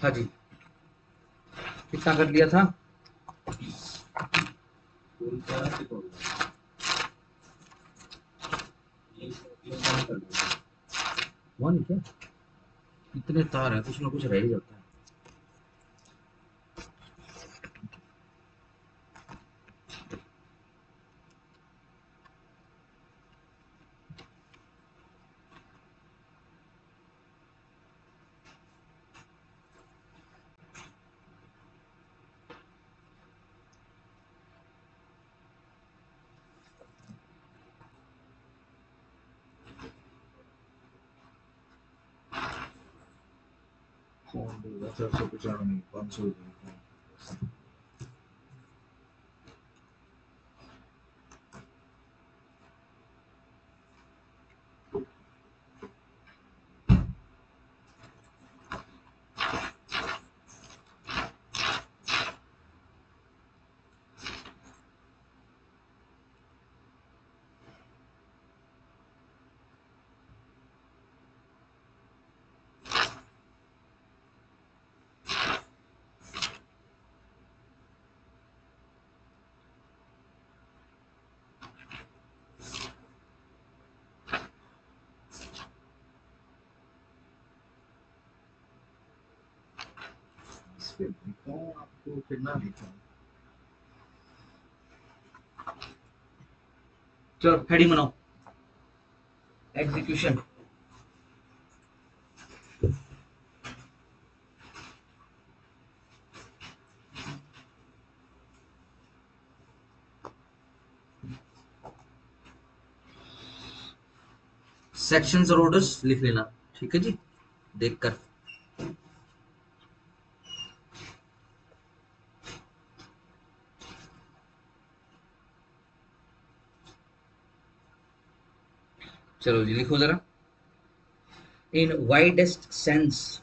हाँ जी, कितना कर लिया था? वन क्या? इतने तार है, कुछ ना कुछ रह ही जाता है। कौन देगा 495 500 देगा। इस पे दिखाऊं आपको फिर ना दिखाऊं? चलो हेडिंग बनाओ, एग्जीक्यूशन। सेक्शंस और ऑर्डर्स लिख लेना, ठीक है जी, देखकर। चलो जी लिखो जरा। In widest sense,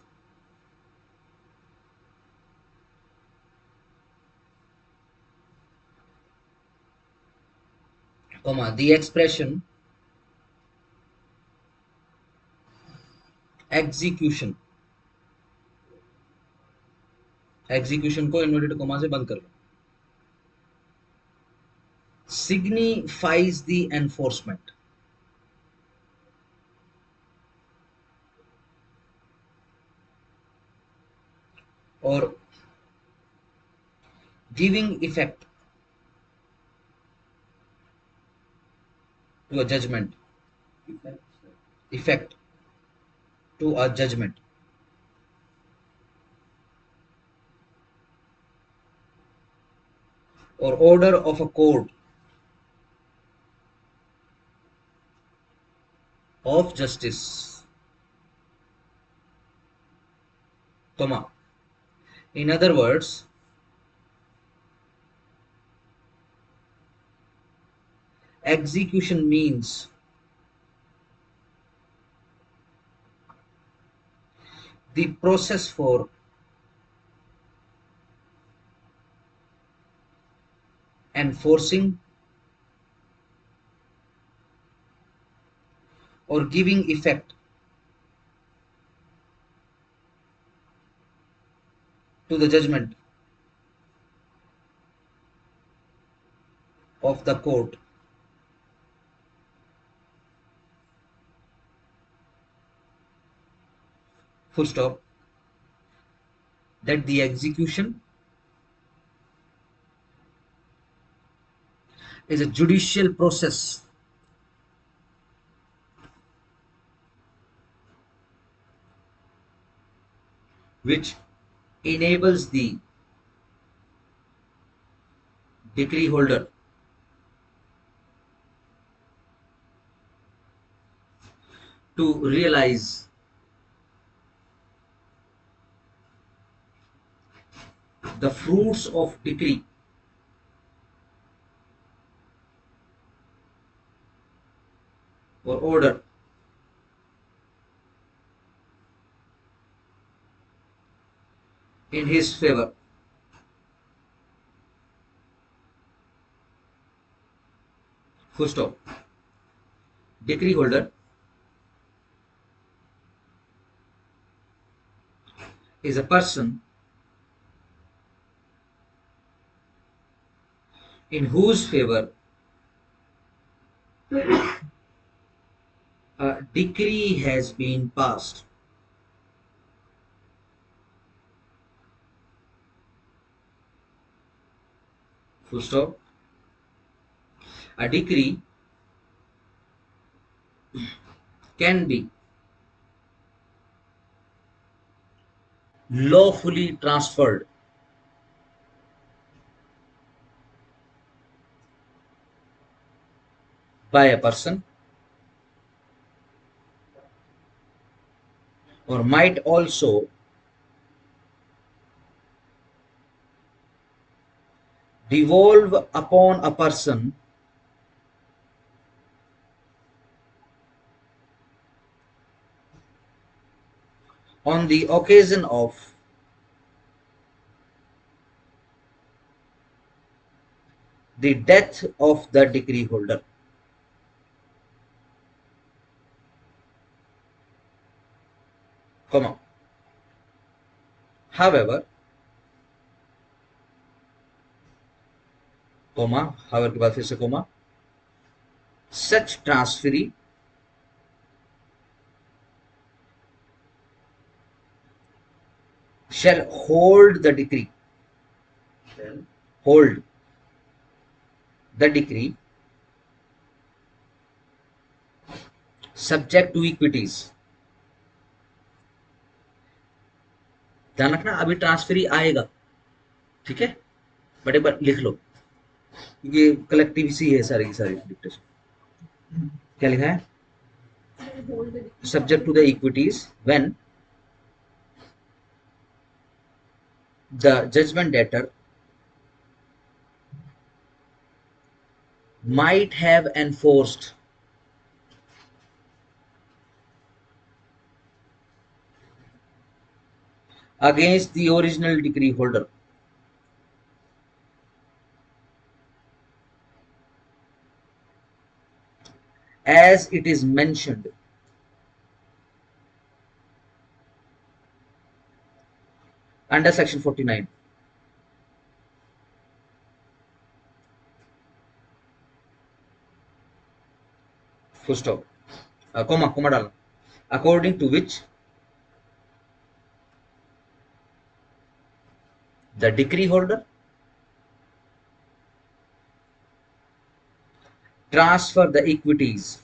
comma, the expression execution, execution को इन्वर्टेड कॉमा से बंद कर लो, signifies the enforcement, और giving effect to a judgment, effect to a judgment, or order of a court of justice, comma. In other words, execution means the process for enforcing or giving effect to the judgment of the court, full stop. That the execution is a judicial process which enables the decree holder to realize the fruits of decree or order in his favor. Full stop. Decree holder is a person in whose favor a decree has been passed. Full stop. A decree can be lawfully transferred by a person or might also devolve upon a person on the occasion of the death of the decree holder, comma. However, comma, however के बाद फिर से comma, such transferee shall hold the decree, hold the decree subject to equities. ध्यान रखना अभी transferee आएगा, ठीक है, बट एक बार लिख लो, ये कलेक्टिव सी है सारी की सारी डिक्टेशन. क्या लिखा है? Subject to the equities when the judgment debtor might have enforced against the original decree holder as it is mentioned under section 49. Full stop. Comma डालना. According to which the decree holder transfer the equities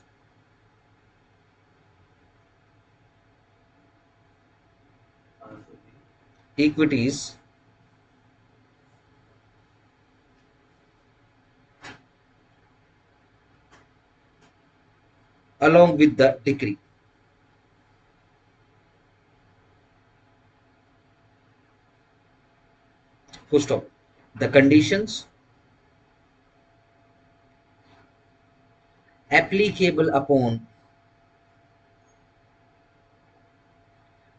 along with the decree. Full stop. The conditions applicable upon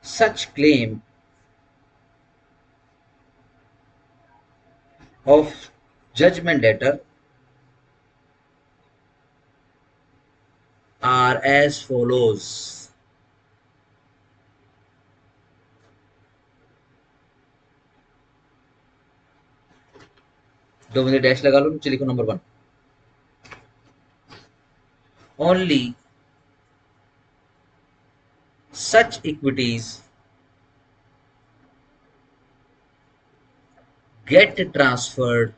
such claim of judgment debtor are as follows. दो minute dash लगा लो, नीचे लिखो number 1. Only such equities get transferred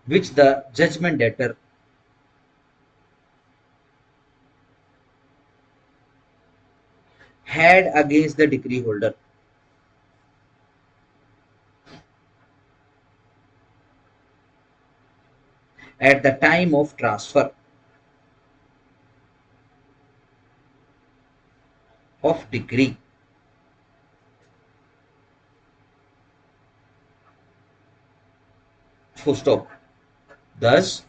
which the judgment debtor had against the decree holder at the time of transfer of decree. Full stop. Thus,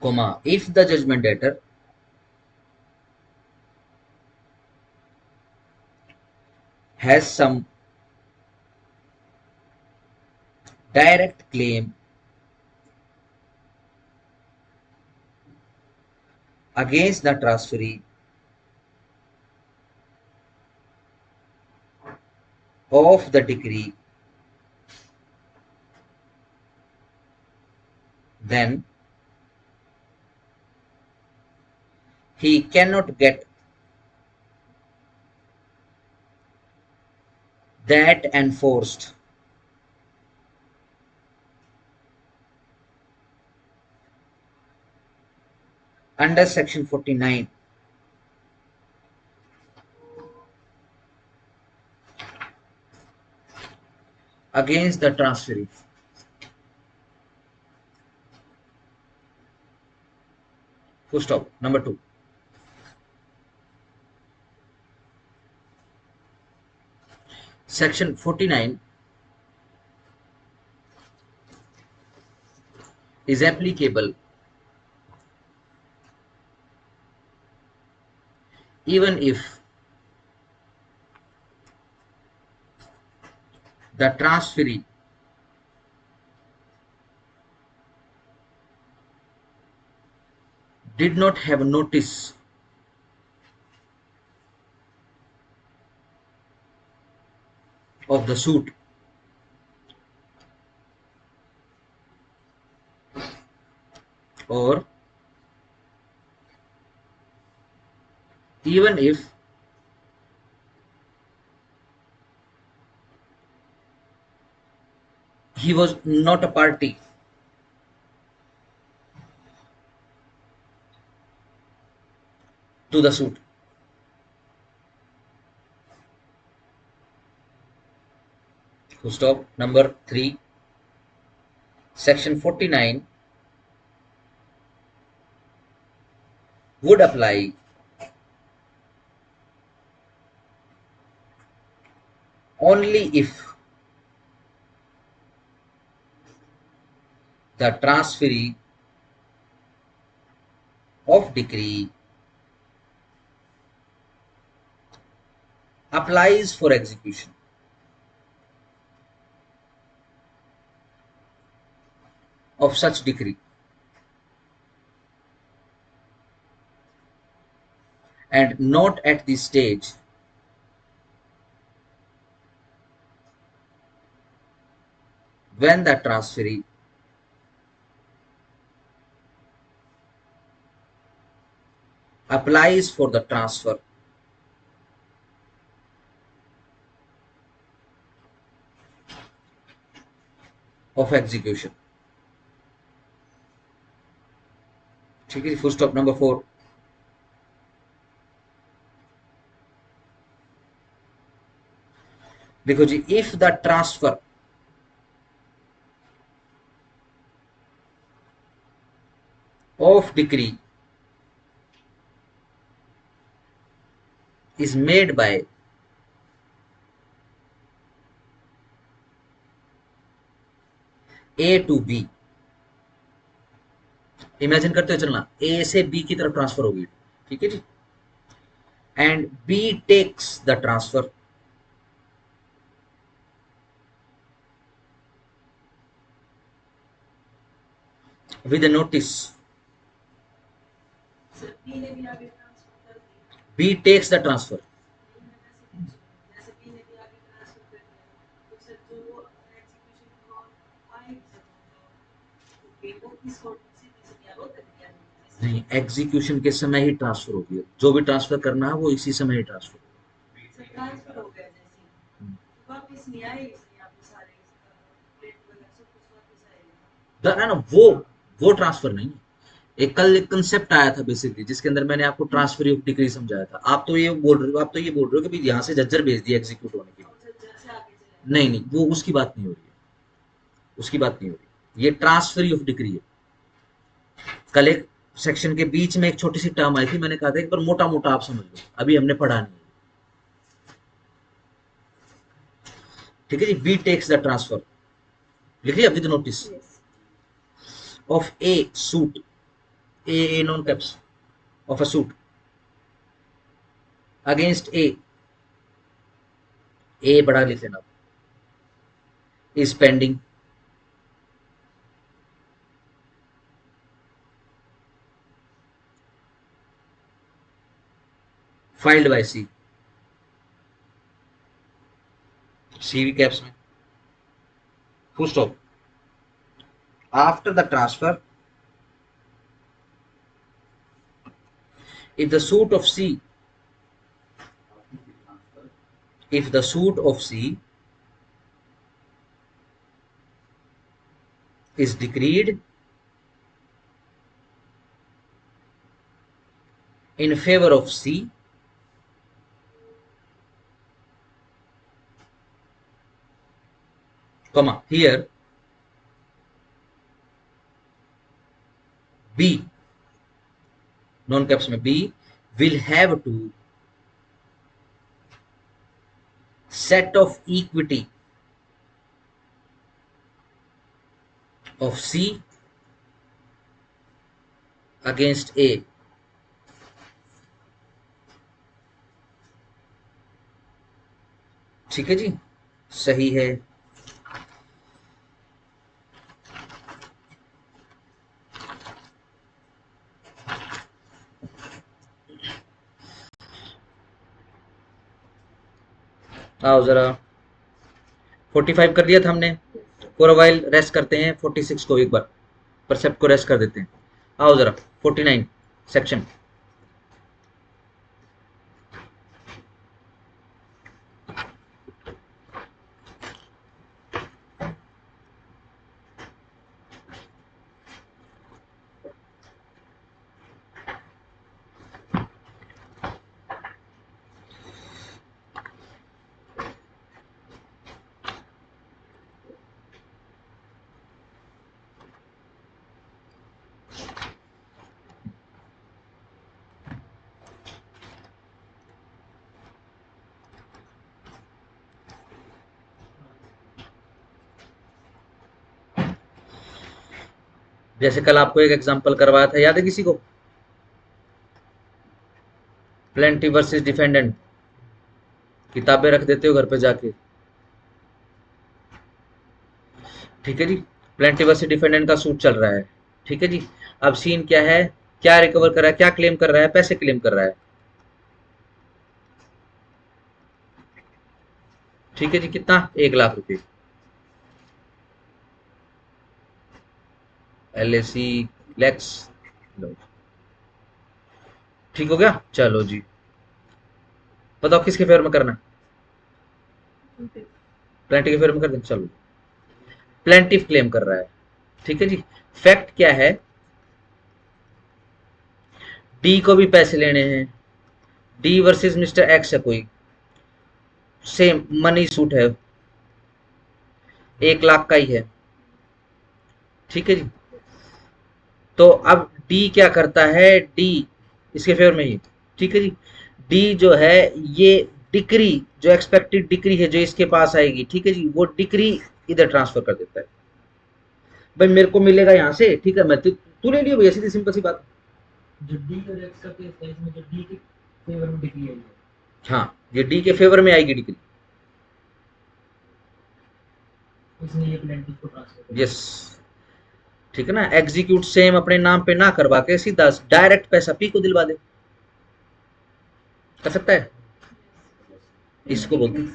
comma, if the judgment debtor has some direct claim against the transferee of the decree, then he cannot get that enforced under section 49 against the transferee. Full stop. Number 2. Section 49 is applicable even if the transferee did not have notice of the suit or even if he was not a party to the suit. Full stop. Number 3. Section 49 would apply only if the transferee of decree applies for execution of such decree and not at the stage when the transferee applies for the transfer of execution. ठीक है, full stop. Number 4. देखो जी, if the transfer of decree is made by A to B, imagine करते हो चलना, A से B की तरफ transfer होगी, ठीक है जी, and B takes the transfer with a notice. B takes the transfer. नहीं, एग्जीक्यूशन के समय ही ट्रांसफर होगी, जो भी ट्रांसफर करना है वो इसी समय ही ट्रांसफर होगा ना, वो ट्रांसफर नहीं है। एक कल एक कंसेप्ट आया था बेसिकली, जिसके अंदर मैंने आपको ट्रांसफर ऑफ डिग्री समझाया था। आप तो ये बोल रहे हो, कि भाई यहाँ से जज्जर भेज दिया एग्जीक्यूट होने के लिए। नहीं नहीं, वो उसकी बात नहीं हो रही है, उसकी बात नहीं हो रही। ये ट्रांसफर ऑफ डिग्री है। कल एक सेक्शन के बीच में एक छोटी सी टर्म आई थी, मैंने कहा था एक बार मोटा मोटा आप समझ लो, अभी हमने पढ़ा नहीं। ठीक है जी, बी टेक्स द ट्रांसफर, लिख लिया, with notice of a suit, a non caps, of a suit against a बड़ा लिख लेना, is pending filed by C, CV caps में, full stop. After the transfer, if the suit of C, if the suit of C is decreed in favor of C, comma, here B, non caps में B will have to set of equity of C against A, ठीक है जी, सही है। आओ जरा, 45 कर लिया था हमने, फॉर वाइल रेस्ट करते हैं 46 को एक बार, परसेप्ट को रेस्ट कर देते हैं। आओ जरा 49 सेक्शन, जैसे कल आपको एक एग्जांपल करवाया था, याद है किसी को? प्लेंटी वर्सेस डिफेंडेंट, किताबें रख देते हो घर पे जाके, ठीक है जी। प्लेंटी वर्सेस डिफेंडेंट का सूट चल रहा है, ठीक है जी। अब सीन क्या है, क्या रिकवर कर रहा है, क्या क्लेम कर रहा है? पैसे क्लेम कर रहा है, ठीक है जी। कितना? 1,00,000 रुपए। LAC लैक्स, ठीक हो गया। चलो जी, बताओ किसके फेवर में करना है? प्लेंटी के फेवर में कर दें, चलो। प्लेंटिफ क्लेम कर रहा है, ठीक है जी। फैक्ट क्या है, डी को भी पैसे लेने हैं, डी वर्सेस मिस्टर एक्स है कोई, सेम मनी सूट है, 1,00,000 का ही है, ठीक है जी। तो अब डी क्या करता है, डी इसके फेवर में ही, ठीक है जी। डी जो है ये डिक्री, जो एक्सपेक्टेड डिक्री है जो इसके पास आएगी, ठीक है जी, वो डिक्री इधर ट्रांसफर कर देता है। भाई मेरे को मिलेगा यहाँ से, ठीक है, मैं तू ले लियो भैया, सीधी सिंपल सी बात। जो डी का रेक्स का केस है, इसमें जो डी के फेवर में डिग्री आई है, हाँ, ये डी के फेवर में आएगी डिग्री, इसने ये प्लेंटिफ को ट्रांसफर कर यस, ठीक है ना। एग्जीक्यूट सेम अपने नाम पे ना करवा के सीधा डायरेक्ट पैसा पी को दिलवा दे, कर सकता है, इसको बोलते हैं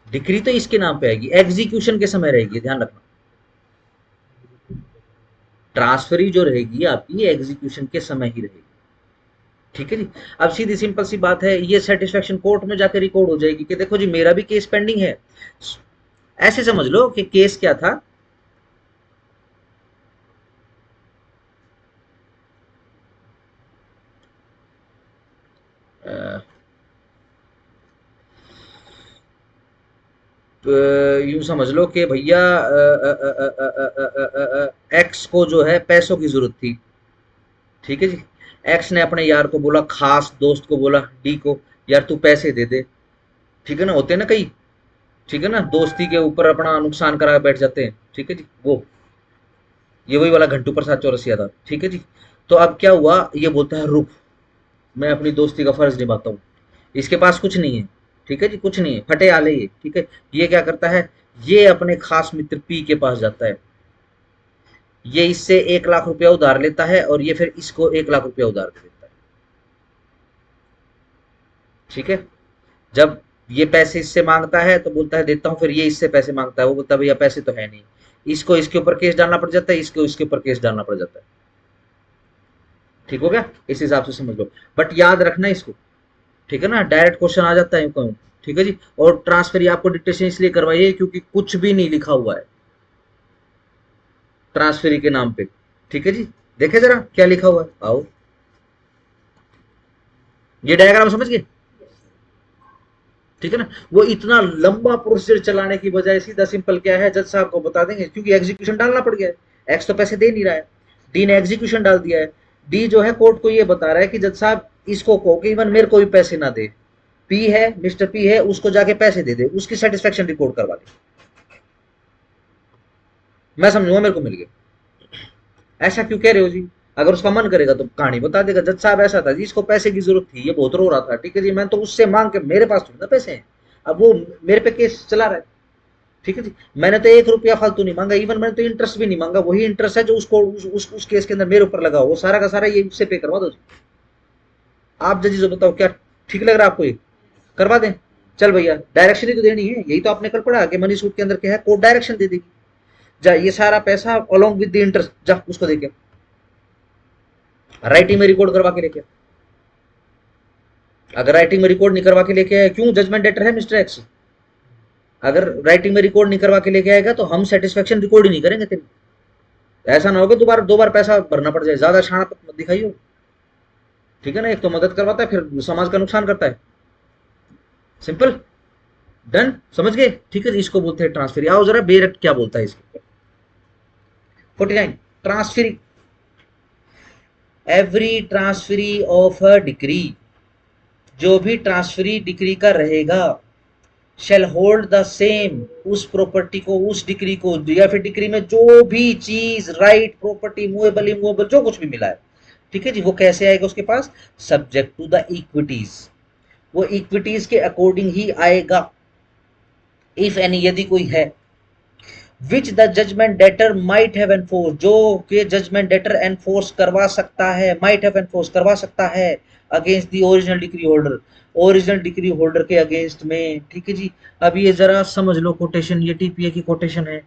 डिक्री। तो इसके नाम पे आएगी, एग्जीक्यूशन के समय रहेगी, ध्यान रखना। ट्रांसफरी जो रहेगी आपकी एग्जीक्यूशन के समय ही रहेगी, ठीक है जी। अब सीधी सिंपल सी बात है, ये सेटिस्फेक्शन कोर्ट में जाकर रिकॉर्ड हो जाएगी कि देखो जी मेरा भी केस पेंडिंग है। ऐसे समझ लो कि केस क्या था, यूं समझ लो कि भैया एक्स को जो है पैसों की जरूरत थी, ठीक है जी। एक्स ने अपने यार को बोला, खास दोस्त को बोला डी को, यार तू पैसे दे दे, ठीक है ना, होते हैं ना कई, ठीक है ना, दोस्ती के ऊपर अपना नुकसान करा बैठ जाते हैं, ठीक है जी। वो ये वही वाला घंटू प्रसाद चौरसिया था, ठीक है जी। तो अब क्या हुआ, ये बोलता है रुक, मैं अपनी दोस्ती का फर्ज निभाता हूँ, इसके पास कुछ नहीं है, ठीक है जी, कुछ नहीं है, फटे आले ये, ठीक है। ये क्या करता है, ये अपने खास मित्र पी के पास जाता है, ये इससे 1,00,000 रुपया उधार लेता है और ये फिर इसको 1,00,000 रुपया उधार दे देता है, ठीक है। जब ये पैसे इससे मांगता है तो बोलता है देता हूं, फिर ये इससे पैसे मांगता है, वो बोलता है भैया पैसे तो है नहीं, इसको इसके ऊपर केस डालना पड़ जाता है, इसको इसके ऊपर केस डालना पड़ जाता है। ठीक हो गया, इस हिसाब से समझ लो, बट याद रखना इसको, ठीक है ना, डायरेक्ट क्वेश्चन आ जाता है यूं कहूं। ठीक है जी। और ट्रांसफर आपको डिक्टेशन इसलिए करवाइए क्योंकि कुछ भी नहीं लिखा हुआ है ट्रांसफरी के नाम पे। ठीक है जी। देखे जरा क्या लिखा हुआ है, आओ ये डायग्राम समझ गए। ठीक है ना, वो इतना लंबा प्रोसीजर चलाने की बजाय सीधा सिंपल क्या है, जज साहब को बता देंगे, क्योंकि एग्जीक्यूशन डालना पड़ गया है, एक्स तो पैसे दे नहीं रहा है, डी ने एग्जीक्यूशन डाल दिया है, डी जो है कोर्ट को ये बता रहा है कि जज साहब इसको कहो कि इवन मेरे को भी पैसे ना दे, पी है, मिस्टर पी है, उसको जाके पैसे दे दे, उसकी सेटिस्फेक्शन रिपोर्ट करवा दे, मैं समझूंगा मेरे को मिल गया। ऐसा क्यों कह रहे हो जी, अगर उसका मन करेगा तो कहानी बता देगा, जज साहब ऐसा था जी, इसको पैसे की जरूरत थी, ये बहुत रो रहा था, ठीक है जी, मैं तो उससे मांग के, मेरे पास तो पैसे हैं, अब वो मेरे पे केस चला रहा है। ठीक है जी। मैंने तो 1 रुपया फालतू नहीं मांगा, इवन मैंने तो इंटरेस्ट भी नहीं मांगा, वही इंटरेस्ट है जो उसको उस केस के अंदर मेरे ऊपर लगा, वो सारा का सारा ये उससे पे करवा दो जी। आप जजी जो बताओ क्या ठीक लग रहा है आपको, ये करवा दें। चल भैया डायरेक्शन ही तो देनी है, यही तो आपने कल पढ़ा कि मनी सूट के अंदर क्या है, कोर्ट डायरेक्शन दे देगी, जा ये सारा पैसा अलोंग विद द इंटरेस्ट जा उसको देके राइटिंग में रिकॉर्ड करवा के लेके। अगर राइटिंग में रिकॉर्ड नहीं करवा के लेके आया, क्यों, जजमेंट लेटर है मिस्टर एक्स, अगर राइटिंग में रिकॉर्ड नहीं करवा के लेके आएगा तो हम सेटिस्फेक्शन रिकॉर्ड ही नहीं करेंगे तेरे, ऐसा ना होगा दोबारा 2 बार पैसा भरना पड़ जाए, ज्यादा शानापत मत दिखाइयो। ठीक है ना, एक तो मदद करवाता है फिर समाज का नुकसान करता है, सिंपल, डन, समझ गए। ठीक है, इसको बोलते हैं ट्रांसफर। आओ जरा बेरट क्या बोलता है इसके 49 transfer, every transferee of a degree, जो भी ट्रांसफरी डिग्री का रहेगा, शेल होल्ड द सेम, उस प्रॉपर्टी को, उस डिग्री को, या फिर डिग्री में जो भी चीज, राइट, प्रॉपर्टी, मूवेबल, इमूवेबल, जो कुछ भी मिला है, ठीक है जी, वो कैसे आएगा उसके पास, सब्जेक्ट टू द इक्विटीज, वो इक्विटीज के अकॉर्डिंग ही आएगा, इफ एनी, यदि कोई है, which the judgment debtor might have enforce, जो के जजमेंट डेटर एनफोर्स करवा सकता है, माइट हैव एनफोर्स करवा सकता है, against the original degree holder, original degree holder के अगेंस्ट में। ठीक है जी। अब ये जरा समझ लो कोटेशन, ये टीपीए की कोटेशन है।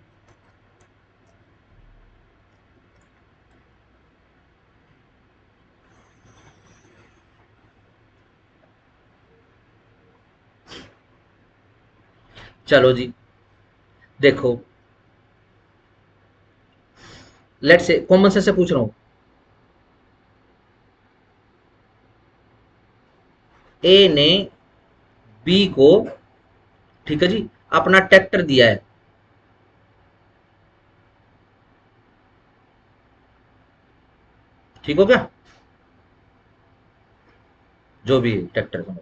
चलो जी देखो, लेट से कॉमन सेंस से पूछ रहा हूं, ए ने बी को, ठीक है जी, अपना ट्रैक्टर दिया है, ठीक हो गया, जो भी ट्रैक्टर समझ,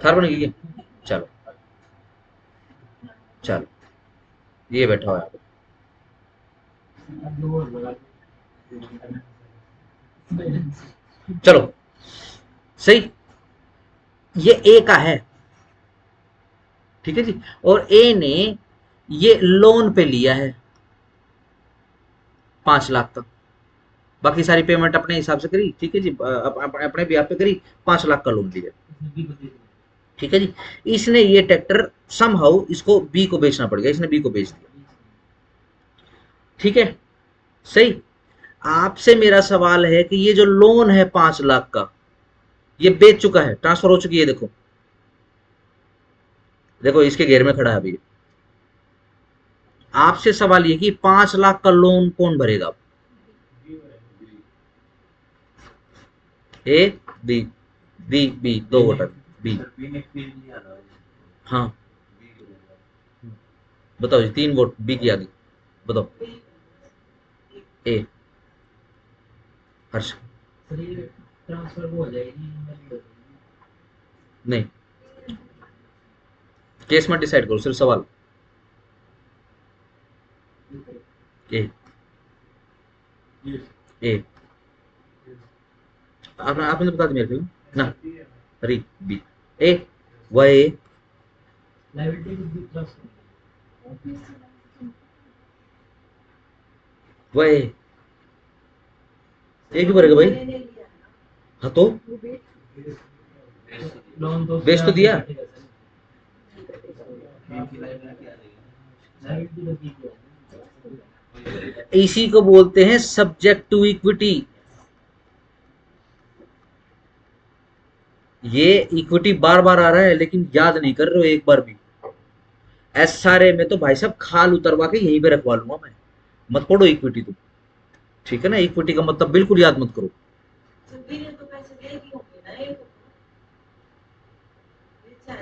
थार बन गई क्या? चलो चलो, ये बैठा हुआ है, चलो सही, ये ए का है, ठीक है जी, और ए ने ये लोन पे लिया है 5 लाख का, बाकी सारी पेमेंट अपने हिसाब से करी, ठीक है जी, अपने भी आप पे करी, 5 लाख का लोन लिया, ठीक है जी। इसने ये ट्रैक्टर समहाउ इसको बी को बेचना पड़ गया, इसने बी को बेच दिया, ठीक है, सही। आपसे मेरा सवाल है कि ये जो लोन है 5 लाख का, ये बेच चुका है, ट्रांसफर हो चुकी है, देखो देखो इसके घेर में खड़ा है अभी, आपसे सवाल ये कि 5 लाख का लोन कौन भरेगा, ए बी, बी बी दो वोटर, बी, हाँ बताओ जी, 3 वोट बी की आगे, बताओ, ए हर्ष, ट्रांसफर हो जाएगी, नहीं, केस में डिसाइड करो, सिर्फ सवाल, ए ए, आपने तो बता दिया मेरे को ना, अरे बी, ए वह ए, लायबिलिटी विल बी ट्रस्ट, वह ए क्यों भरेगा भाई, हाँ तो लोन तो बेच तो दिया। इसी को बोलते हैं सब्जेक्ट टू इक्विटी। ये इक्विटी बार बार आ रहा है लेकिन याद नहीं कर रहे हो एक बार भी। एसआरए में तो भाई साहब खाल उतरवा के यहीं पे रखवा लूंगा मैं। मत पढ़ो इक्विटी तुम, ठीक है ना। इक्विटी का मतलब बिल्कुल याद मत करो।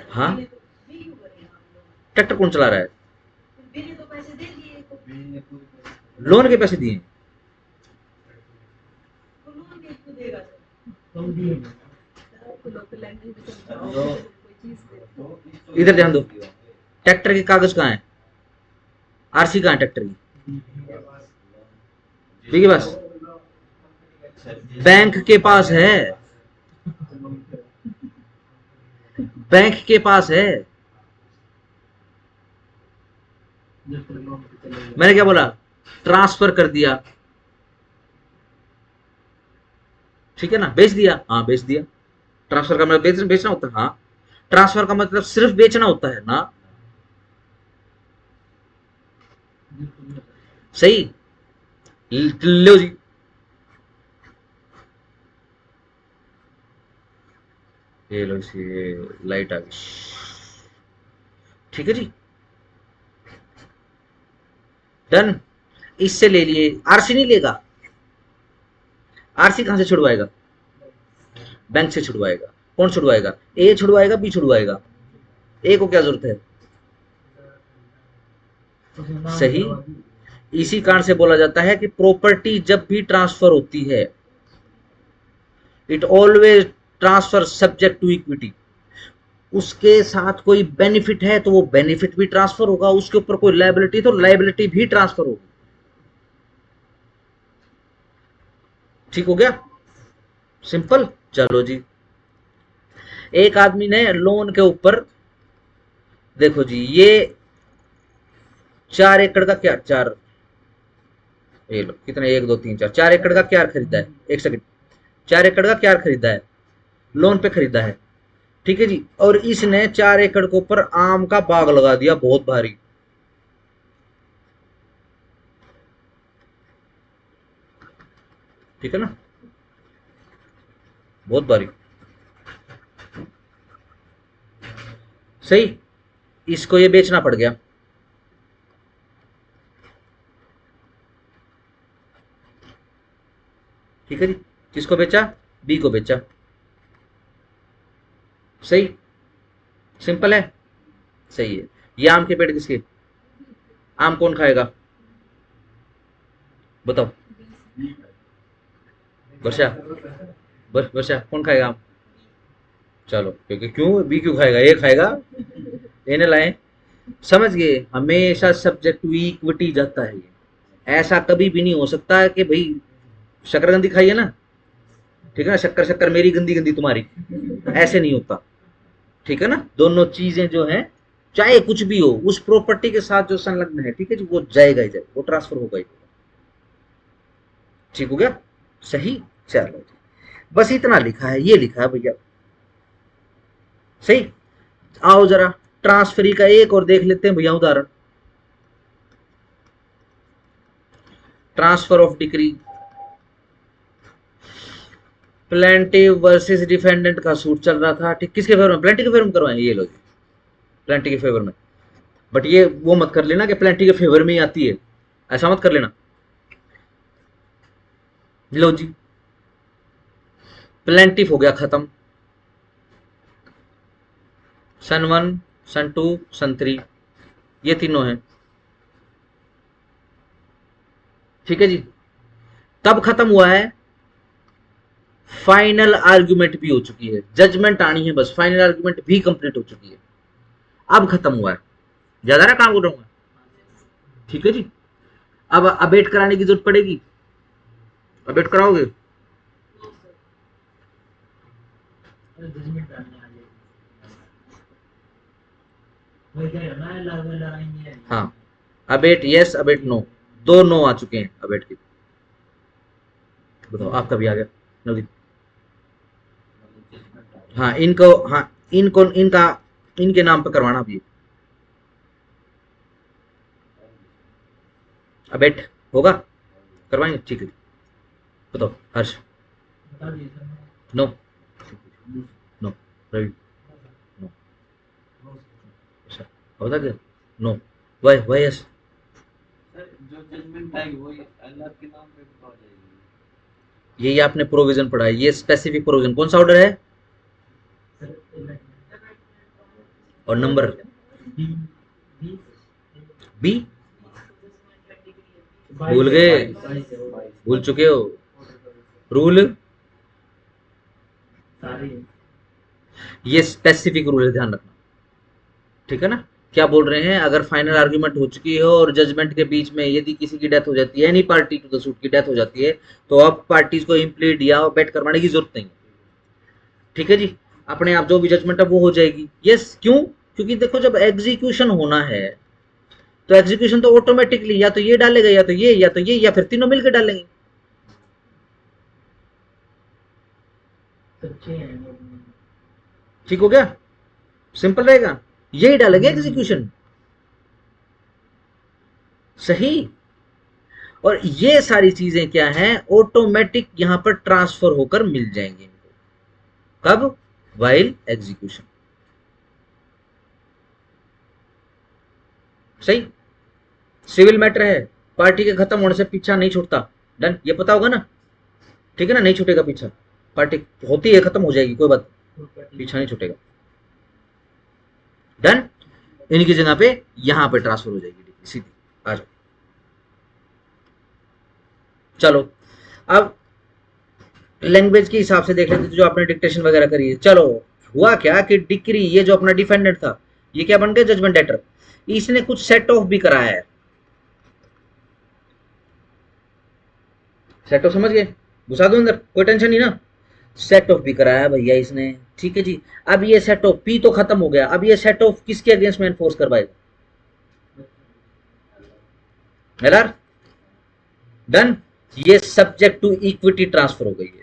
हाँ, ट्रैक्टर कौन चला रहा है? लोन के पैसे दिए। इधर ध्यान दो, ट्रैक्टर के कागज कहाँ है? आरसी कहाँ है ट्रैक्टर की? ठीक है, बस बैंक के पास है, बैंक के पास है। मैंने क्या बोला? ट्रांसफर कर दिया, ठीक है ना। बेच दिया, हाँ बेच दिया। ट्रांसफर का मतलब बेचना होता है, हाँ। ट्रांसफर का मतलब सिर्फ बेचना होता है ना। सही, लो जी। ये लो, ये लाइट आ गई, ठीक है जी, डन। इससे ले लिए। आरसी नहीं लेगा, आरसी कहां से छुड़वाएगा? बैंक से छुड़वाएगा। कौन छुड़वाएगा? ए छुड़वाएगा, बी छुड़वाएगा। ए को क्या जरूरत है? सही। इसी कारण से बोला जाता है कि प्रॉपर्टी जब भी ट्रांसफर होती है, it always transfer subject to equity. उसके साथ कोई बेनिफिट है तो वो बेनिफिट भी ट्रांसफर होगा, उसके ऊपर कोई लायबिलिटी तो लायबिलिटी भी ट्रांसफर होगी। ठीक हो गया, सिंपल। चलो जी, एक आदमी ने लोन के ऊपर, देखो जी, ये 4 एकड़ का क्या, चार, ये लो कितने, 1 2 3 4, 4 एकड़ का क्या खरीदा है? एक सेकंड, 4 एकड़ का क्या खरीदा है? लोन पे खरीदा है, ठीक है जी। और इसने 4 एकड़ के ऊपर आम का बाग लगा दिया, बहुत भारी। ठीक है ना, बहुत भारी। सही, इसको ये बेचना पड़ गया। ठीक है जी, किसको बेचा? बी को बेचा। सही, सिंपल है, सही है। ये आम के पेड़ किसके? आम कौन खाएगा बताओ? वर्षा, वर्षा कौन खाएगा आम? चलो, क्योंकि क्यों, बी क्यों खाएगा? ए खाएगा, लेने लाए। समझ गए, हमेशा सब्जेक्ट टू इक्विटी जाता है ये। ऐसा कभी भी नहीं हो सकता है कि भाई शक्करकंदी खाई है ना, ठीक है ना, शक्कर शक्कर मेरी, गंदी गंदी तुम्हारी, ऐसे नहीं होता। ठीक है ना, दोनों चीजें जो है, चाहे कुछ भी हो, उस प्रॉपर्टी के साथ जो संलग्न है, ठीक है जी, वो जाएगा ही जाएगा, वो ट्रांसफर होगा ही। ठीक हो गया, सही। चलो जी, बस इतना लिखा है, ये लिखा है भैया, सही। आओ जरा ट्रांसफरी का एक और देख लेते हैं भैया उदाहरण। Transfer of decree, plaintiff versus defendant का सूट चल रहा था, ठीक, किसके फेवर में? प्लेंटी के फेवर में करवाएं, ये लो जी, प्लेंटी के फेवर में। बट ये वो मत कर लेना कि प्लेंटी के फेवर में ही आती है, ऐसा मत कर लेना। लो जी, प्लेंटिफ हो गया खत्म। सन 1, सन 2, सन 3, ये तीनों हैं, ठीक है जी। तब खत्म हुआ है, फाइनल आर्ग्यूमेंट भी हो चुकी है, जजमेंट आनी है बस, फाइनल आर्ग्यूमेंट भी कंप्लीट हो चुकी है, अब खत्म हुआ है। ज्यादा ना काम कर रहा हूं मैं, ठीक है जी। अब अबेट कराने की जरूरत पड़ेगी, अबेट कराओगे? हाँ, अबेट यस, अबेट नो, दो नो आ चुके हैं अबेट के। बताओ, आपका भी आ गया नवदीप? हाँ इनको, हाँ इनको, इनका, इनके नाम पे करवाना अब ये। अबेट होगा, करवाएंगे, ठीक है। बताओ हर्ष। बता दिए sir. No, no, Ravi, no, अच्छा बता क्या, no, why, why yes. Sir जो जजमेंट आएगी वो अल्लाह के नाम पे तो आ जाएगी। ये आपने प्रोविजन पढ़ा है, ये स्पेसिफिक प्रोविजन, कौन सा ऑर्डर है सर और नंबर बी बी बी, भूल गए, भूल चुके हो रूल, सारे ये स्पेसिफिक रूल है, ध्यान रखना, ठीक है ना। क्या बोल रहे हैं, अगर फाइनल आर्ग्यूमेंट हो चुकी है और जजमेंट के बीच में यदि किसी की डेथ हो जाती है, any party to the suit की डेथ हो जाती है, तो अब पार्टीज को इम्प्लीड या बेट करवाने की जरूरत नहीं है, ठीक है जी। अपने आप जो भी जजमेंट है वो हो जाएगी। यस, क्यों, क्योंकि देखो जब एग्जीक्यूशन होना है तो एग्जीक्यूशन तो ऑटोमेटिकली या तो ये डालेगा या तो ये या तो ये या फिर तीनों मिलकर डालेंगे, सच्चे हैं। ठीक हो गया, सिंपल रहेगा, यही डालेंगे एग्जीक्यूशन, सही। और ये सारी चीजें क्या हैं, ऑटोमेटिक यहां पर ट्रांसफर होकर मिल जाएंगे इनको, कब, वाइल एग्जीक्यूशन, सही। सिविल मैटर है, पार्टी के खत्म होने से पीछा नहीं छूटता, डन, ये पता होगा ना, ठीक है ना, नहीं छूटेगा पीछा, पार्टी होती है खत्म हो जाएगी, कोई बात, पीछा नहीं छूटेगा, डन। इनकी जगह पे यहां पे ट्रांसफर हो जाएगी सीधी, आ जाओ। चलो अब लैंग्वेज के हिसाब से देख लेते थे जो आपने डिक्टेशन वगैरह करी है। चलो हुआ क्या कि डिक्री, ये जो अपना डिफेंडेंट था ये क्या बन गया, जजमेंट डेटर, इसने कुछ सेट ऑफ भी कराया है, सेट ऑफ समझ गए, घुसा दो अंदर, कोई टेंशन नहीं ना, सेट ऑफ भी कराया भैया इसने, ठीक है जी। अब ये सेट ऑफ पी तो खत्म हो गया, अब ये सेट ऑफ किसके अगेंस्ट में एनफोर्स करवाएगा, एलआर, डन। ये सब्जेक्ट टू इक्विटी ट्रांसफर हो गई है,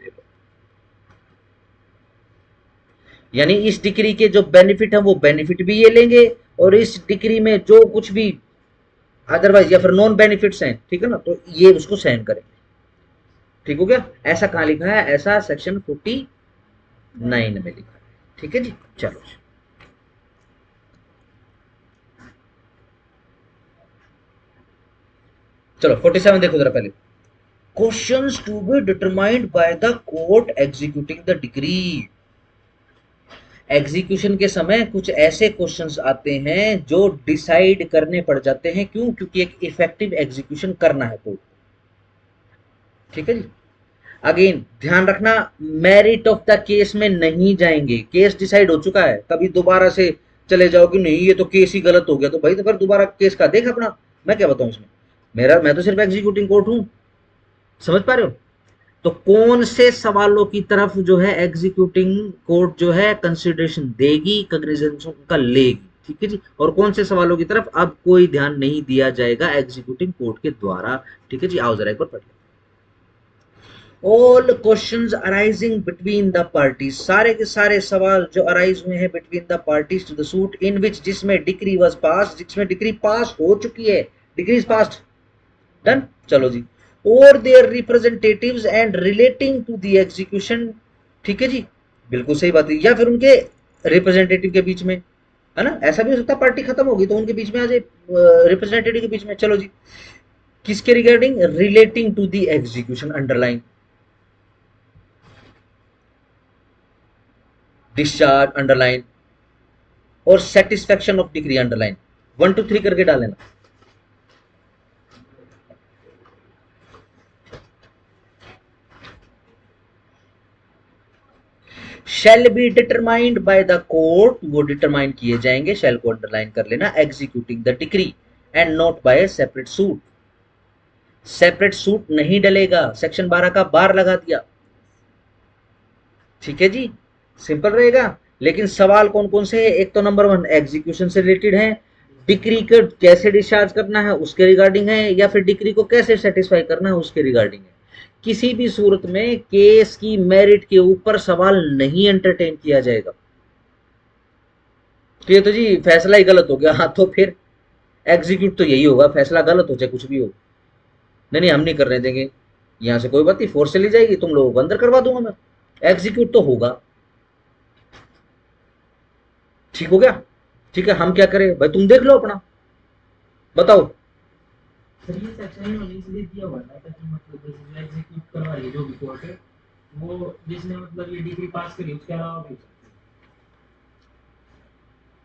यानी इस डिग्री के जो बेनिफिट है वो बेनिफिट भी ये लेंगे, और इस डिग्री में जो कुछ भी अदरवाइज या फिर नॉन बेनिफिट्स हैं, ठीक है ना, तो ये उसको सहन करेंगे, ठीक हो गया। ऐसा कहां लिखा है, ऐसा सेक्शन 49 में लिखा है, ठीक है जी। चलो चलो 47 देखो जरा पहले, questions to be determined by the court executing the decree. Execution के समय कुछ ऐसे क्वेश्चंस आते हैं जो डिसाइड करने पड़ जाते हैं, क्यों, क्योंकि एक इफेक्टिव एग्जीक्यूशन करना है कोर्ट, ठीक है जी। अगेन ध्यान रखना, मेरिट ऑफ द केस में नहीं जाएंगे, केस डिसाइड हो चुका है, कभी दोबारा से चले जाओ कि नहीं ये तो केस ही गलत हो गया, तो भाई तो फिर दोबारा केस का देख अपना, मैं क्या बताऊं इसमें, मैं तो सिर्फ एग्जीक्यूटिंग कोर्ट हूं, समझ पा रहे हो। तो कौन से सवालों की तरफ जो है एग्जीक्यूटिंग कोर्ट जो है कंसिडरेशन देगी, कॉग्निजेंस का लेगी, ठीक है जी, और कौन से सवालों की तरफ अब कोई ध्यान नहीं दिया जाएगा एग्जीक्यूटिंग कोर्ट के द्वारा, ठीक है जी। आओ जरा एक बार पढ़ लें, all questions arising between the parties, सारे के सारे सवाल जो अराइज हुए हैं between the parties to the suit in which, जिसमें डिक्री वाज पास, जिसमें डिक्री पास हो चुकी है, डिक्री इज पास्ड, डन। चलो जी, और their representatives and relating to the execution, ठीक है जी, बिल्कुल सही बात है, या फिर उनके रिप्रेजेंटेटिव के बीच में, है ना, ऐसा भी हो सकता है पार्टी खत्म होगी तो उनके बीच में आ जाए, रिप्रेजेंटेटिव के बीच में। चलो जी, किसके regarding, relating to the execution, underline, discharge underline, और सेटिस्फैक्शन ऑफ डिग्री अंडरलाइन, 1 2 3 करके डालेना। Shall be determined by the court, वो डिटरमाइन किए जाएंगे, शैल को अंडरलाइन कर लेना, executing the decree and not by separate suit, separate suit नहीं डलेगा, सेक्शन 12 का बार लगा दिया, ठीक है जी, सिंपल रहेगा। लेकिन सवाल कौन कौन से है, एक तो नंबर 1 एग्जीक्यूशन से रिलेटेड है, डिक्री को कैसे डिस्चार्ज करना है उसके रिगार्डिंग है, या फिर डिक्री को कैसे सेटिस्फाई करना है उसके रिगार्डिंग है। किसी भी सूरत में केस की मेरिट के ऊपर सवाल नहीं एंटरटेन किया जाएगा। तो ये तो जी फैसला ही गलत हो गया, हाँ तो फिर एग्जीक्यूट तो यही होगा, फैसला गलत हो चाहे कुछ भी हो। नहीं नहीं हम नहीं करने देंगे, यहां से कोई बात नहीं, फोर्स चली जाएगी, तुम लोगों को अंदर करवा दूंगा मैं, एग्जीक्यूट तो होगा। ठीक हो गया? ठीक है, हम क्या करें भाई, तुम देख लो अपना, बताओ। सर ये सेक्शन इन्होंने इसलिए दिया हुआ था ताकि मतलब जैसे एग्जीक्यूट करवा रही है जो भी कोर्ट है, वो जिसने मतलब ये डिग्री पास करी उसके अलावा भी,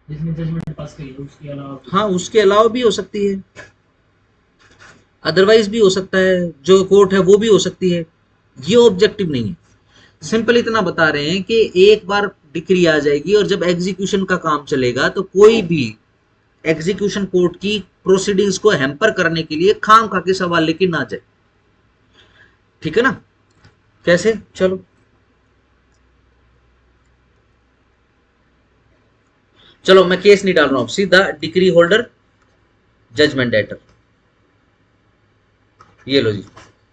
जिसने जजमेंट पास करी है उसके अलावा भी। हाँ उसके अलावा भी हो सकती है, अदरवाइज भी हो सकता है, जो कोर्ट है वो भी हो सकती है, ये ऑब्जेक्टिव नहीं है। सिंपल इतना बता रहे हैं कि एक बार डिग्री आ जाएगी और जब एग्जीक्यूशन का काम चलेगा तो कोई भी एग्जीक्यूशन कोर्ट की प्रोसीडिंग्स को हैम्पर करने के लिए खाम खा के सवाल लेके ना जाए। ठीक है ना? कैसे? चलो चलो मैं केस नहीं डाल रहा हूं, सीधा डिग्री होल्डर जजमेंट डेटर, ये लो जी,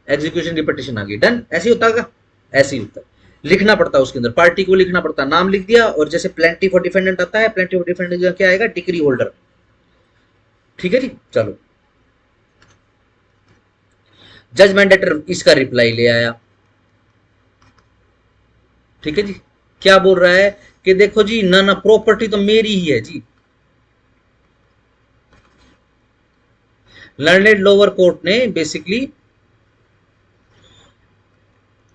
एग्जीक्यूशन की पिटीशन आ गई, डन। ऐसे ही होता है, ऐसे ही होता है, लिखना पड़ता है उसके अंदर, पार्टी को लिखना पड़ता है, नाम लिख दिया, और जैसे प्लेंटिफ और डिफेंडेंट आता है, प्लेंटिफ और डिफेंडेंट क्या आएगा, डिग्री होल्डर। ठीक है जी, चलो जजमेंट डेटर इसका रिप्लाई ले आया। ठीक है जी, क्या बोल रहा है कि देखो जी ना ना प्रॉपर्टी तो मेरी ही है जी। लर्नेड लोअर कोर्ट ने बेसिकली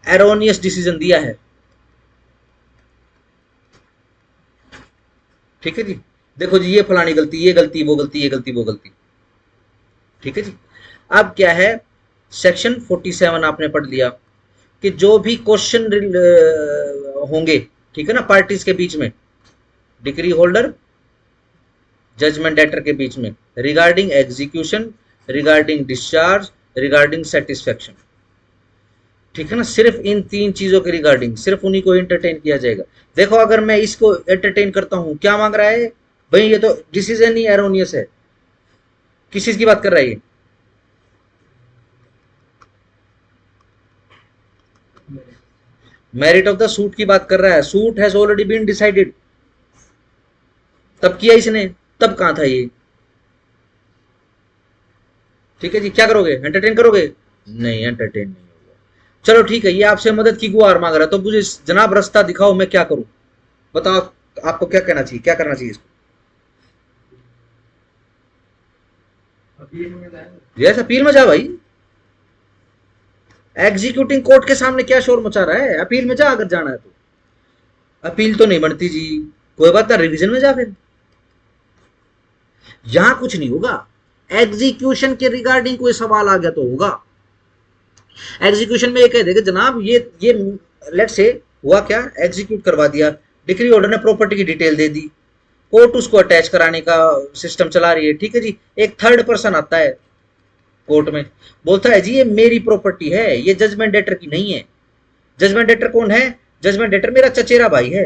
एरोनियस डिसीजन दिया है। ठीक है जी, देखो जी ये फलानी गलती, ये गलती, वो गलती, ये गलती, वो गलती। ठीक है जी, अब क्या है, सेक्शन 47 आपने पढ़ लिया कि जो भी क्वेश्चन होंगे, ठीक है ना, पार्टीज के बीच में, डिग्री होल्डर जजमेंट डेटर के बीच में, regarding execution, regarding discharge, regarding satisfaction, ठीक है ना, सिर्फ इन तीन चीजों के रिगार्डिंग, सिर्फ उन्हीं को एंटरटेन किया जाएगा। देखो अगर मैं इसको एंटरटेन करता हूं, क्या मांग रहा है भाई, ये तो डिसीजन ही एरोनियस है। किस चीज की बात कर रहा है ये? मेरिट ऑफ द सूट की बात कर रहा है। Suit has already been decided, तब किया इसने, तब कहां था ये? ठीक है जी, क्या करोगे, एंटरटेन करोगे? नहीं, एंटरटेन नहीं होगा। चलो ठीक है, ये आपसे मदद की गुहार मांग रहा है, तो मुझे जनाब रास्ता दिखाओ, मैं क्या करूं, बताओ आपको क्या कहना चाहिए, क्या करना चाहिए इसको? अपील में जाएंगे। यस, अपील में जा भाई, एग्जीक्यूटिंग कोर्ट के सामने क्या शोर मचा रहा है, अपील में जा अगर जाना है तो। अपील तो नहीं बनती जी, कोई बात ना, रिवीजन में जा फिर, यहां कुछ नहीं होगा। एग्जीक्यूशन के रिगार्डिंग कोई सवाल आ गया तो होगा। एग्जीक्यूशन में ये कह देगा जनाब ये लेट से हुआ क्या, एग्जीक्यूट करवा दिया, डिक्री ऑर्डर ने प्रॉपर्टी की डिटेल दे दी, कोर्ट उसको अटैच कराने का सिस्टम चला रही है। ठीक है जी, एक थर्ड पर्सन आता है कोर्ट में, बोलता है जी ये मेरी प्रॉपर्टी है, ये जजमेंट डेटर की नहीं है। जजमेंट डेटर कौन है? जजमेंट डेटर मेरा चचेरा भाई है।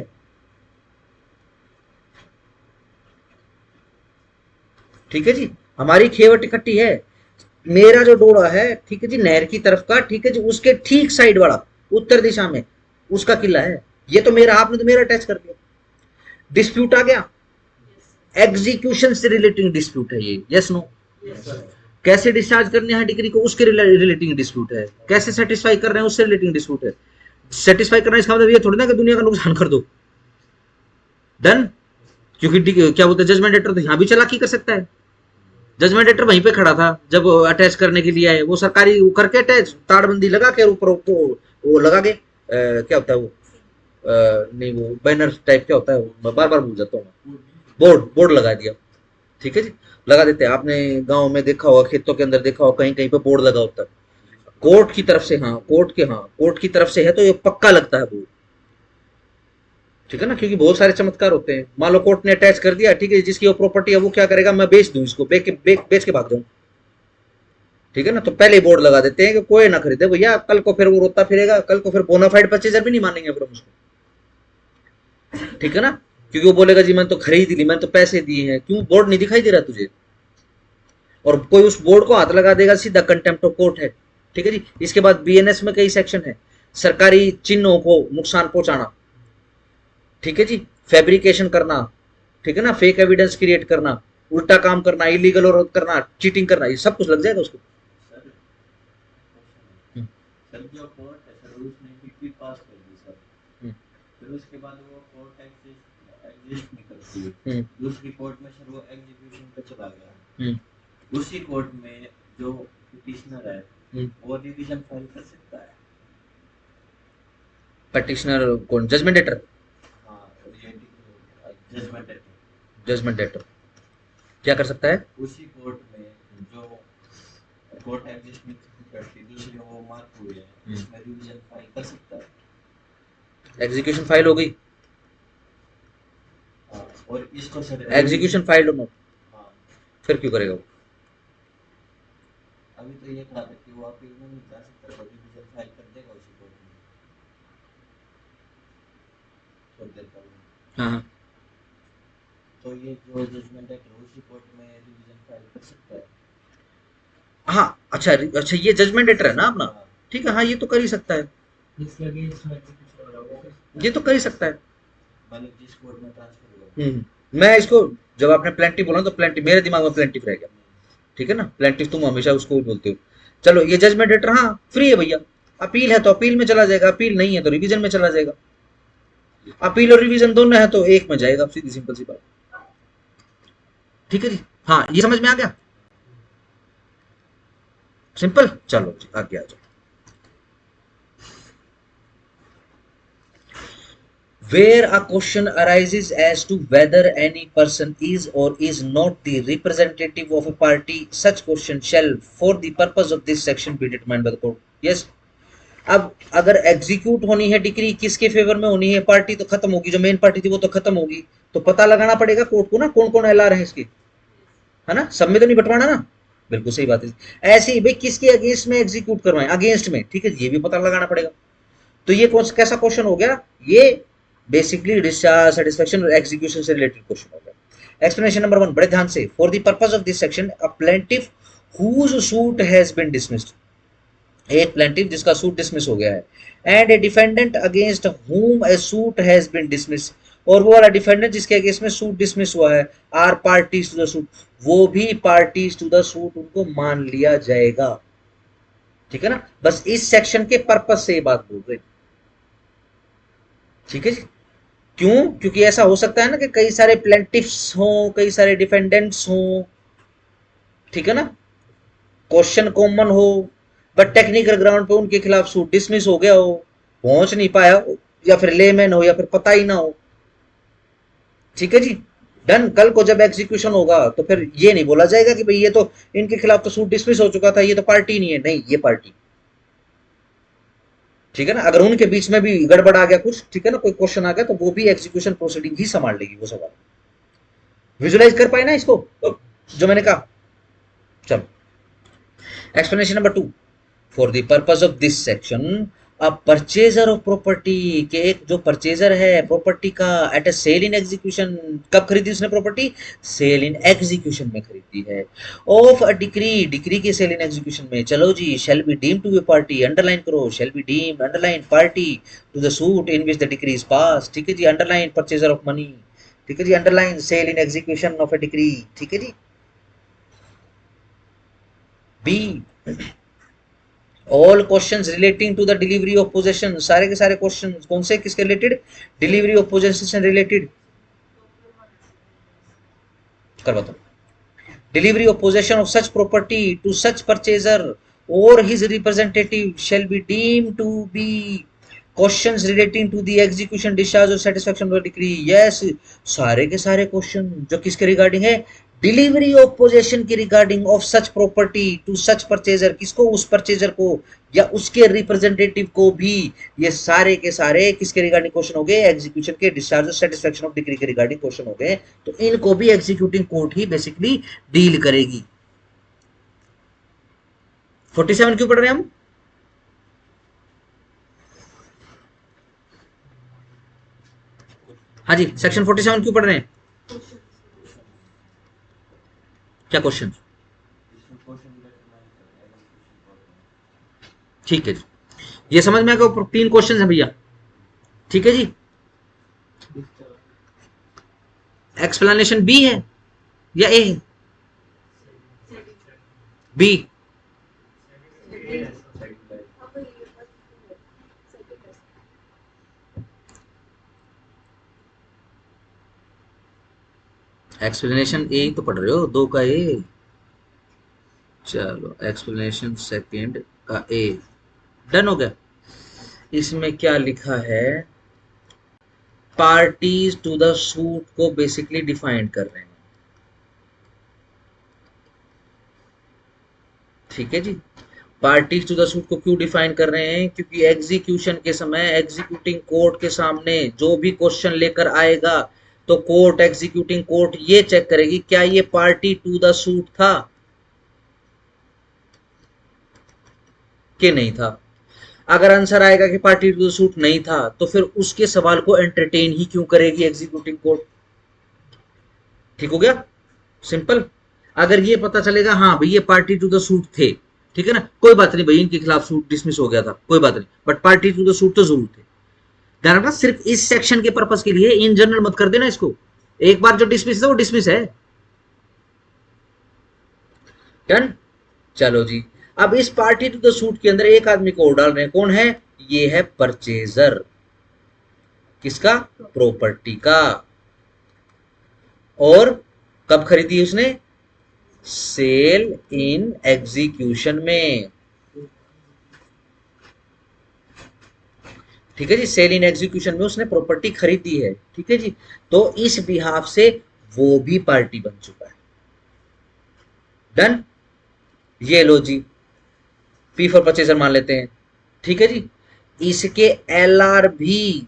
ठीक है जी, हमारी खेवट इकट्ठी है, मेरा जो डोरा है, ठीक है जी, नहर की तरफ का, ठीक है जी, उसके ठीक साइड वाला उत्तर दिशा में उसका किला है, ये तो मेरा, आपने तो मेरा अटैच कर दिया। डिस्प्यूट आ गया, एग्जीक्यूशन से रिलेटिंग डिस्प्यूट है ये, यस नो? कैसे डिस्चार्ज करने हैं डिग्री को, उसके रिलेटिंग डिस्प्यूट है। कैसे सेटिस्फाई कर रहे हैं, उससे रिलेटिंग डिस्प्यूट है। सेटिस्फाई करना इसका मतलब ये थोड़ी ना कि दुनिया का नुकसान कर दो, डन। क्योंकि क्या बोलते हैं, जजमेंट डेटर तो यहां भी चालाकी कर सकता है। जजमेंट डेटर वहीं पे खड़ा था जब अटैच करने के लिए आए, वो सरकारी वो करके अटैच ताड़बंदी लगा के ऊपर वो लगा के क्या होता है वो, नहीं वो बैनर टाइप क्या होता है, मैं बार बार भूल जाता हूँ, बोर्ड लगा दिया। ठीक है जी, लगा देते हैं, आपने गांव में देखा होगा, खेतों के अंदर देखा होगा, कहीं कहीं पे बोर्ड लगा होता है कोर्ट की तरफ से, हाँ कोर्ट की तरफ से है तो ये पक्का लगता है बोर्ड। ठीक है ना, क्योंकि बहुत सारे चमत्कार होते हैं। मान लो कोर्ट ने अटैच कर दिया, ठीक है, जिसकी वो प्रॉपर्टी है वो क्या करेगा, मैं बेच दूं इसको, बेच के भाग जाऊं। ठीक है ना, तो पहले बोर्ड लगा देते हैं कि कोई ना खरीदे भैया, कल को फिर वो रोता फिरेगा, कल को फिर बोनाफाइड परचेजर भी नहीं मानेंगे फिर उसको। ठीक है ना, क्योंकि वो बोलेगा जी मैंने तो खरीद ली, मैंने तो पैसे दिए हैं, क्यों बोर्ड नहीं दिखाई दे रहा तुझे? और कोई उस बोर्ड को हाथ लगा देगा, सीधा कंटेम्प्ट ऑफ कोर्ट है। ठीक है जी। इसके बाद बीएनएस में कई सेक्शन है, सरकारी चिन्हों को नुकसान पहुंचाना, ठीक है जी, फैब्रिकेशन करना, ठीक है ना, फेक एविडेंस क्रिएट करना, उल्टा काम करना, इलीगल और करना, चीटिंग करना, ये सब कुछ लग जाएगा उसको। सर क्वेश्चन है, सर जो कोर्ट है सर उसने डिग्री पास कर दी सर, फिर उसके बाद वो कोर्ट एग्जिस्ट नहीं करती, दूसरी कोर्ट में सर वो एग्जीक्यूशन पे चला गया, उसी कोर्ट में जो पिटिशनर है वो रिवीजन फाइल कर सकता है। पटिशनर कौन, जजमेंट डेटर? हाँ ये जजमेंट है, जजमेंट डेटर क्या कर सकता है? उसी कोर्ट में जो कोर्ट एग्जिस्ट नहीं करती, दूसरी वो मार्क हुए हैं, उसमें रिवीजन फाइल कर सकता है। एग्जीक्यूशन फाइल हो गई, हाँ, और इसको सर एग्जीक्यूशन फाइल हो, हाँ फिर क्यों करेगा वो? अभी तो ये कहा था कि वो अपील में नहीं जा सकता, तो रिवीजन फाइल कर देगा उसी कोर्ट में थोड़ी देर पहले। हाँ, तो ये जो जजमेंट है उसी कोर्ट में रिवीजन फाइल कर सकता है। हाँ, अच्छा अच्छा, ये जजमेंट डेटर है ना अपना, हाँ, ठीक है, हाँ ये तो कर ही सकता है, इसके अगेंस्ट में एग्जीक्यूशन हो रहा होगा, ये तो कर ही सकता है। मतलब जिस कोर्ट में ट्रांसफर हुआ। मैं इसको, जब आपने प्लेंटिव बोला तो प्लेंटिव मेरे दिमाग में प्लेंटिव रह गया, ठीक है ना, प्लेंटिव तुम हमेशा उसको ही बोलते हो। चलो ये जजमेंट डेटर हाँ फ्री है भैया, अपील है तो अपील में चला जाएगा, अपील नहीं है तो रिवीजन में चला जाएगा, अपील और रिवीजन दोनों है तो एक में जाएगा, सीधी सिंपल सी बात, ठीक है जी। हाँ ये समझ में आ गया, सिंपल। चलो जी आगे आ जाओ। Where a question arises as to whether any person is or is not the representative of a party, such question shall for the purpose of this section be determined by the court. Yes, अब अगर execute होनी है decree किसके favour में होनी है, party तो खत्म होगी, जो मेन पार्टी थी वो तो खत्म होगी, तो पता लगाना पड़ेगा कोर्ट को ना कौन कौन एलआर है इसके, है ना, सब में तो नहीं बंटवाना ना, बिल्कुल सही बात है। ऐसे ही भाई किसके अगेंस्ट में एग्जीक्यूट करवाएं, अगेंस्ट में, ठीक है, ये भी पता लगाना पड़ेगा। तो ये कौन कैसा क्वेश्चन हो गया, ये बेसिकली डिस्चार्ज सेटिस्फैक्शन और एग्जीक्यूशन से रिलेटेड क्वेश्चन हो गया। एक्सप्लेनेशन नंबर 1 बड़े ध्यान से, for the purpose of this section a plaintiff whose suit has been dismissed, एक प्लेंटिफ जिसका सूट डिसमिस हो गया है, and a defendant against whom a suit has been dismiss, और वो वाला डिफेंडेंट जिसके अगेंस्ट में सूट डिसमिस हुआ है, are parties to the suit, वो भी पार्टीज टू द सूट उनको मान लिया जाएगा, ठीक है ना, बस इस सेक्शन के पर्पस से ये बात बोल रहे, ठीक है जी। क्यों? क्योंकि ऐसा हो सकता है ना कि कई सारे प्लेंटिफ्स हों, कई सारे डिफेंडेंट्स हों, ठीक है ना, क्वेश्चन कॉमन हो, बट टेक्निकल ग्राउंड पे उनके खिलाफ सूट डिसमिस हो गया हो, पहुंच नहीं पाया हो, या फिर लेमैन हो, या फिर पता ही ना हो, ठीक है जी। डन, कल को जब एग्जीक्यूशन होगा तो फिर ये नहीं बोला जाएगा कि भाई ये तो इनके खिलाफ तो सूट डिसमिस हो चुका था, ये तो पार्टी नहीं है, नहीं ये पार्टी, ठीक है ना। अगर उनके बीच में भी गड़बड़ आ गया कुछ, ठीक है ना, कोई क्वेश्चन आ गया तो वो भी एग्जीक्यूशन प्रोसीडिंग ही संभाल लेगी वो सवाल। विजुलाइज कर पाए ना इसको जो मैंने कहा। चलो explanation number 2, for the purpose of this section a purchaser of property, के एक जो परचेजर है प्रॉपर्टी का, at a sale in execution, कब खरीदी उसने प्रॉपर्टी, सेल इन एग्जीक्यूशन में खरीदी है, ऑफ अ डिक्री, डिक्री के सेल इन एग्जीक्यूशन में, चलो जी, shall be deem to a party, underline करो, shall be deem underline party to the suit in which the decree is pass, ठीक है जी, अंडरलाइन परचेजर ऑफ मनी, ठीक है जी, underline sale in execution of a decree, ठीक है जी। B, all questions relating to the delivery of possession, सारे के सारे क्वेश्चन कौन से किसके रिलेटेड, डिलीवरी ऑफ पोजेशन से रिलेटेड, कर बताओ, delivery of possession of such property to such purchaser और his representative shall be deem to be questions relating to the execution discharge और सेटिस्फैक्शन ऑफ डिक्री, यस, सारे के सारे क्वेश्चन जो किसके रिगार्डिंग है, डिलीवरी ऑफ पोजेशन की regarding of such property to such purchaser, किसको, उस परचेजर को या उसके रिप्रेजेंटेटिव को भी, ये सारे के सारे किसके रिगार्डिंग क्वेश्चन हो गए, एग्जीक्यूशन के डिस्चार्ज और सेटिस्फैक्शन ऑफ डिक्री के रिगार्डिंग क्वेश्चन हो गए, तो इनको भी एग्जीक्यूटिंग कोर्ट ही बेसिकली डील करेगी। 47 क्यों पढ़ रहे हैं हम, हाँ जी, सेक्शन 47 क्यों पढ़ रहे हैं, क्या क्वेश्चन, इसमें क्वेश्चन डिटरमाइन करना है एग्जीक्यूशन कोर्ट में। ठीक है जी, ये समझ में आ गया, 3 क्वेश्चन है भैया, ठीक है जी। एक्सप्लेनेशन बी है या ए है? बी। एक्सप्लेनेशन ए तो पढ़ रहे हो, 2 का ए। चलो एक्सप्लेनेशन सेकंड का ए डन हो गया। इसमें क्या लिखा है, पार्टीज टू द सूट को बेसिकली डिफाइन कर रहे हैं, ठीक है जी। पार्टीज टू द सूट को क्यों डिफाइन कर रहे हैं, क्योंकि एग्जीक्यूशन के समय एग्जीक्यूटिंग कोर्ट के सामने जो भी क्वेश्चन लेकर आएगा तो कोर्ट, एग्जीक्यूटिंग कोर्ट ये चेक करेगी क्या ये पार्टी टू द सूट था कि नहीं था। अगर आंसर आएगा कि पार्टी टू द सूट नहीं था तो फिर उसके सवाल को एंटरटेन ही क्यों करेगी एग्जीक्यूटिंग कोर्ट। ठीक हो गया, सिंपल। अगर ये पता चलेगा हाँ भाई ये पार्टी टू द सूट थे, ठीक है ना, कोई बात नहीं भाई इनके खिलाफ सूट डिसमिस हो गया था, कोई बात नहीं, but party to the suit तो जरूर थे। ध्यान रखना सिर्फ इस सेक्शन के पर्पस के लिए, इन जनरल मत कर देना इसको, एक बार जो डिसमिस है वो डिसमिस है। डन। चलो जी, अब इस पार्टी टू द सूट के अंदर एक आदमी को और डाल रहे हैं, कौन है, ये है परचेजर, किसका, प्रॉपर्टी का। और कब खरीदी उसने, सेल इन एग्जीक्यूशन में, ठीक है जी, सेल इन एग्जीक्यूशन में उसने प्रॉपर्टी खरीदी है, ठीक है जी। तो इस बिहाफ से वो भी पार्टी बन चुका है। डन। ये लो जी, पी फॉर परचेजर मान लेते हैं, ठीक है जी। इसके एलआर भी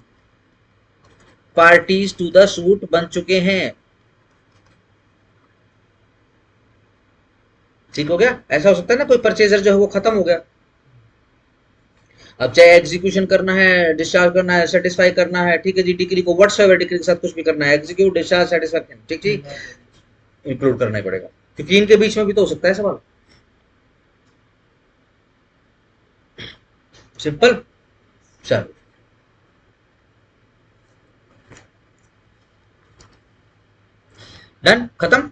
पार्टीज टू द सूट बन चुके हैं, ठीक हो गया। ऐसा हो सकता है ना कोई परचेजर जो है वो खत्म हो गया, अब चाहे एग्जीक्यूशन करना है, डिस्चार्ज करना है, सेटिस्फाई करना है, ठीक है जी, डिग्री को व्हाट्सएवर डिग्री के साथ कुछ भी करना है, एग्जीक्यूट, डिस्चार्ज, सेटिस्फैक्शन, ठीक जी, इंक्लूड करना ही पड़ेगा, क्योंकि इनके बीच में भी तो हो सकता है सवाल। सिंपल। चलो डन, खत्म।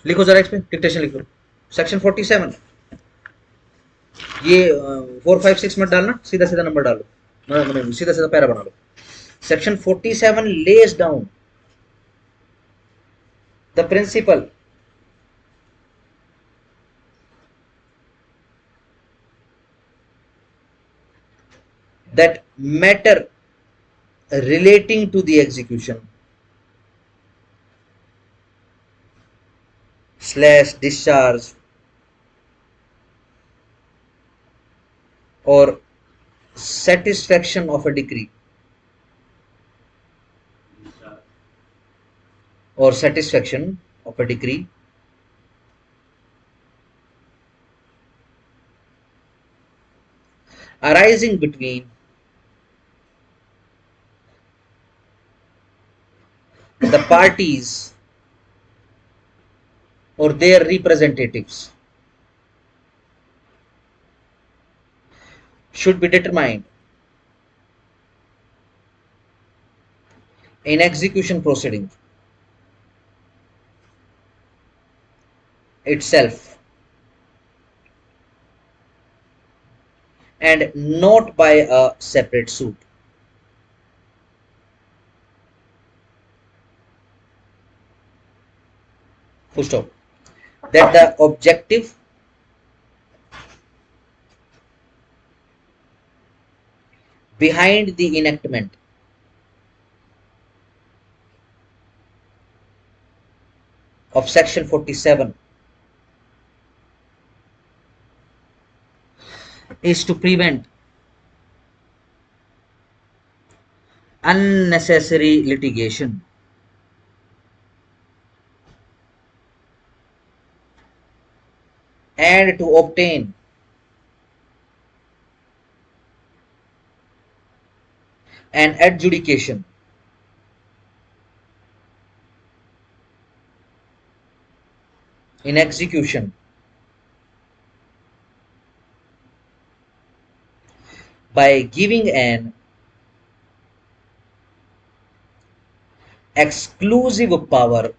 लिखो जरा इस पे डिक्टेशन लिख लो, सेक्शन 47, ये 4, 5, 6 मत डालना, सीधा सीधा नंबर डालो, सीधा सीधा पैरा बना लो। Section 47 lays down the principle that matter relating to the execution slash discharge or satisfaction of a decree or satisfaction of a decree arising between the parties or their representatives should be determined in execution proceeding itself and not by a separate suit. Full stop. That the objective behind the enactment of section 47 is to prevent unnecessary litigation and to obtain an adjudication in execution by giving an exclusive power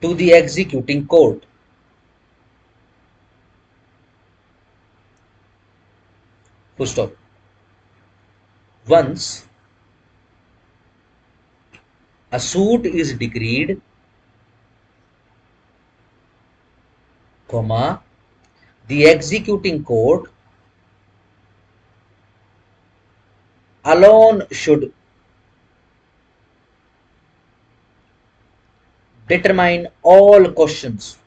to the executing court. Full stop. Once a suit is decreed, comma, the executing court alone should determine all questions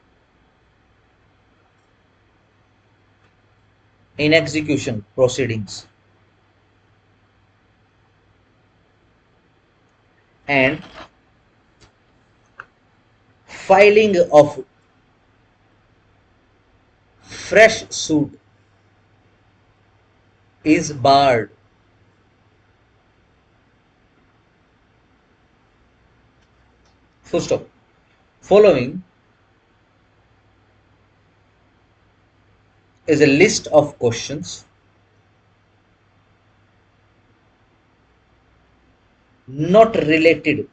in execution proceedings and filing of fresh suit is barred. Full stop. Following is a list of questions not related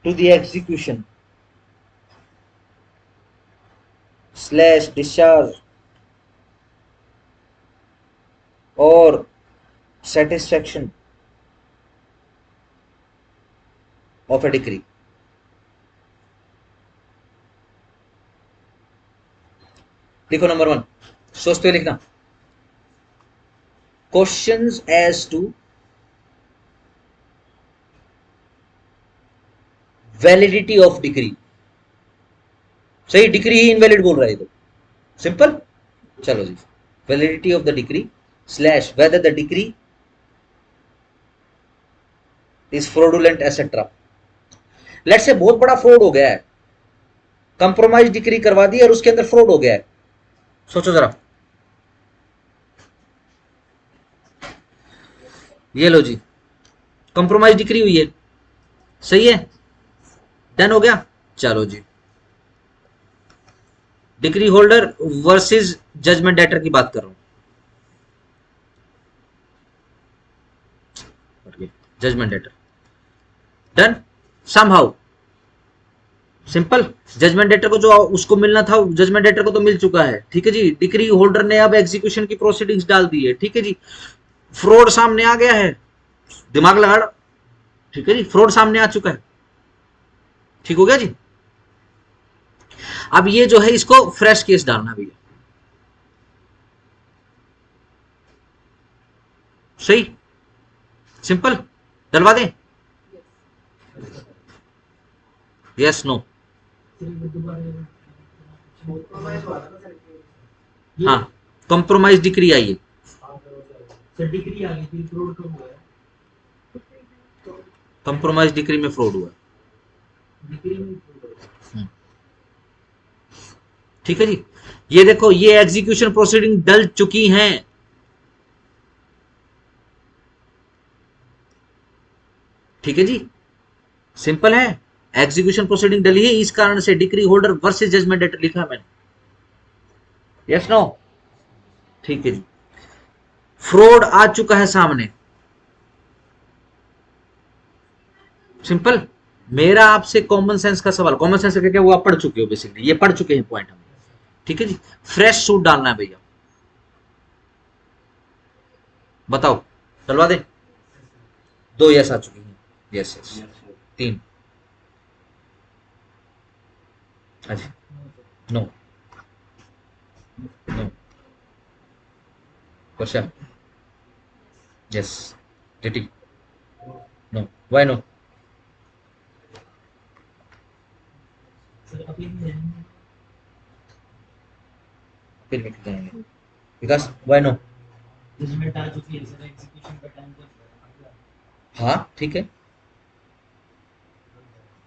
to the execution / discharge or satisfaction of a decree. लिखो number 1, सोचते हुए लिखना, questions as to validity of decree. सही, decree ही invalid बोल रहा है तो सिंपल. चलो जी, validity of the decree / whether the decree is fraudulent etc. Let's say बहुत बड़ा फ्रॉड हो गया है, कंप्रोमाइज डिक्री करवा दी और उसके अंदर फ्रॉड हो गया है. सोचो जरा, ये लो जी, कंप्रोमाइज डिक्री हुई है, सही है, डन हो गया. चलो जी, decree holder versus judgment debtor की बात कर रहा हूं. Judgment debtor done somehow. Simple, judgment debtor को जो उसको मिलना था जजमेंट डेटर को तो मिल चुका है. ठीक है जी, डिक्री होल्डर ने अब एग्जीक्यूशन की प्रोसीडिंग्स डाल दी है. ठीक है जी, फ्रॉड सामने आ गया है, दिमाग लगा. ठीक है जी, फ्रॉड सामने आ चुका है. ठीक हो गया जी. अब ये जो है इसको फ्रेश केस डालना भैया. सही, सिंपल, डलवा दें. Yes no. हाँ, कंप्रोमाइज डिक्री आई है. सर डिक्री आ गई थी, फ्रॉड कब हुआ है? कंप्रोमाइज डिक्री में फ्रॉड हुआ. डिक्री में fraud हुआ है। ठीक है जी, ये देखो, ये एग्जीक्यूशन प्रोसीडिंग डल चुकी हैं. ठीक है जी, सिंपल है, एग्जीक्यूशन प्रोसीडिंग डली है, इस कारण से decree holder versus judgment debtor लिखा है मैंने. Yes no. ठीक है जी, फ्रॉड आ चुका है सामने. सिंपल, मेरा आपसे कॉमन सेंस का सवाल, कॉमन सेंस क्या वो आप पढ़ चुके हो बेसिकली, ये पढ़ चुके हैं पॉइंट हम. ठीक है जी, फ्रेश सूट डालना है भैया. बताओ, चलवा दे. 2 यस आ चुकी हैं. Yes yes. 3. अच्छा, नो नो. Question yes. डिटी no. Why no? Sir appeal में फिर भी जाएंगे विकास. Why no? जजमेंट आ चुकी है सर, एग्जीक्यूशन का टाइम कब है? हाँ ठीक है.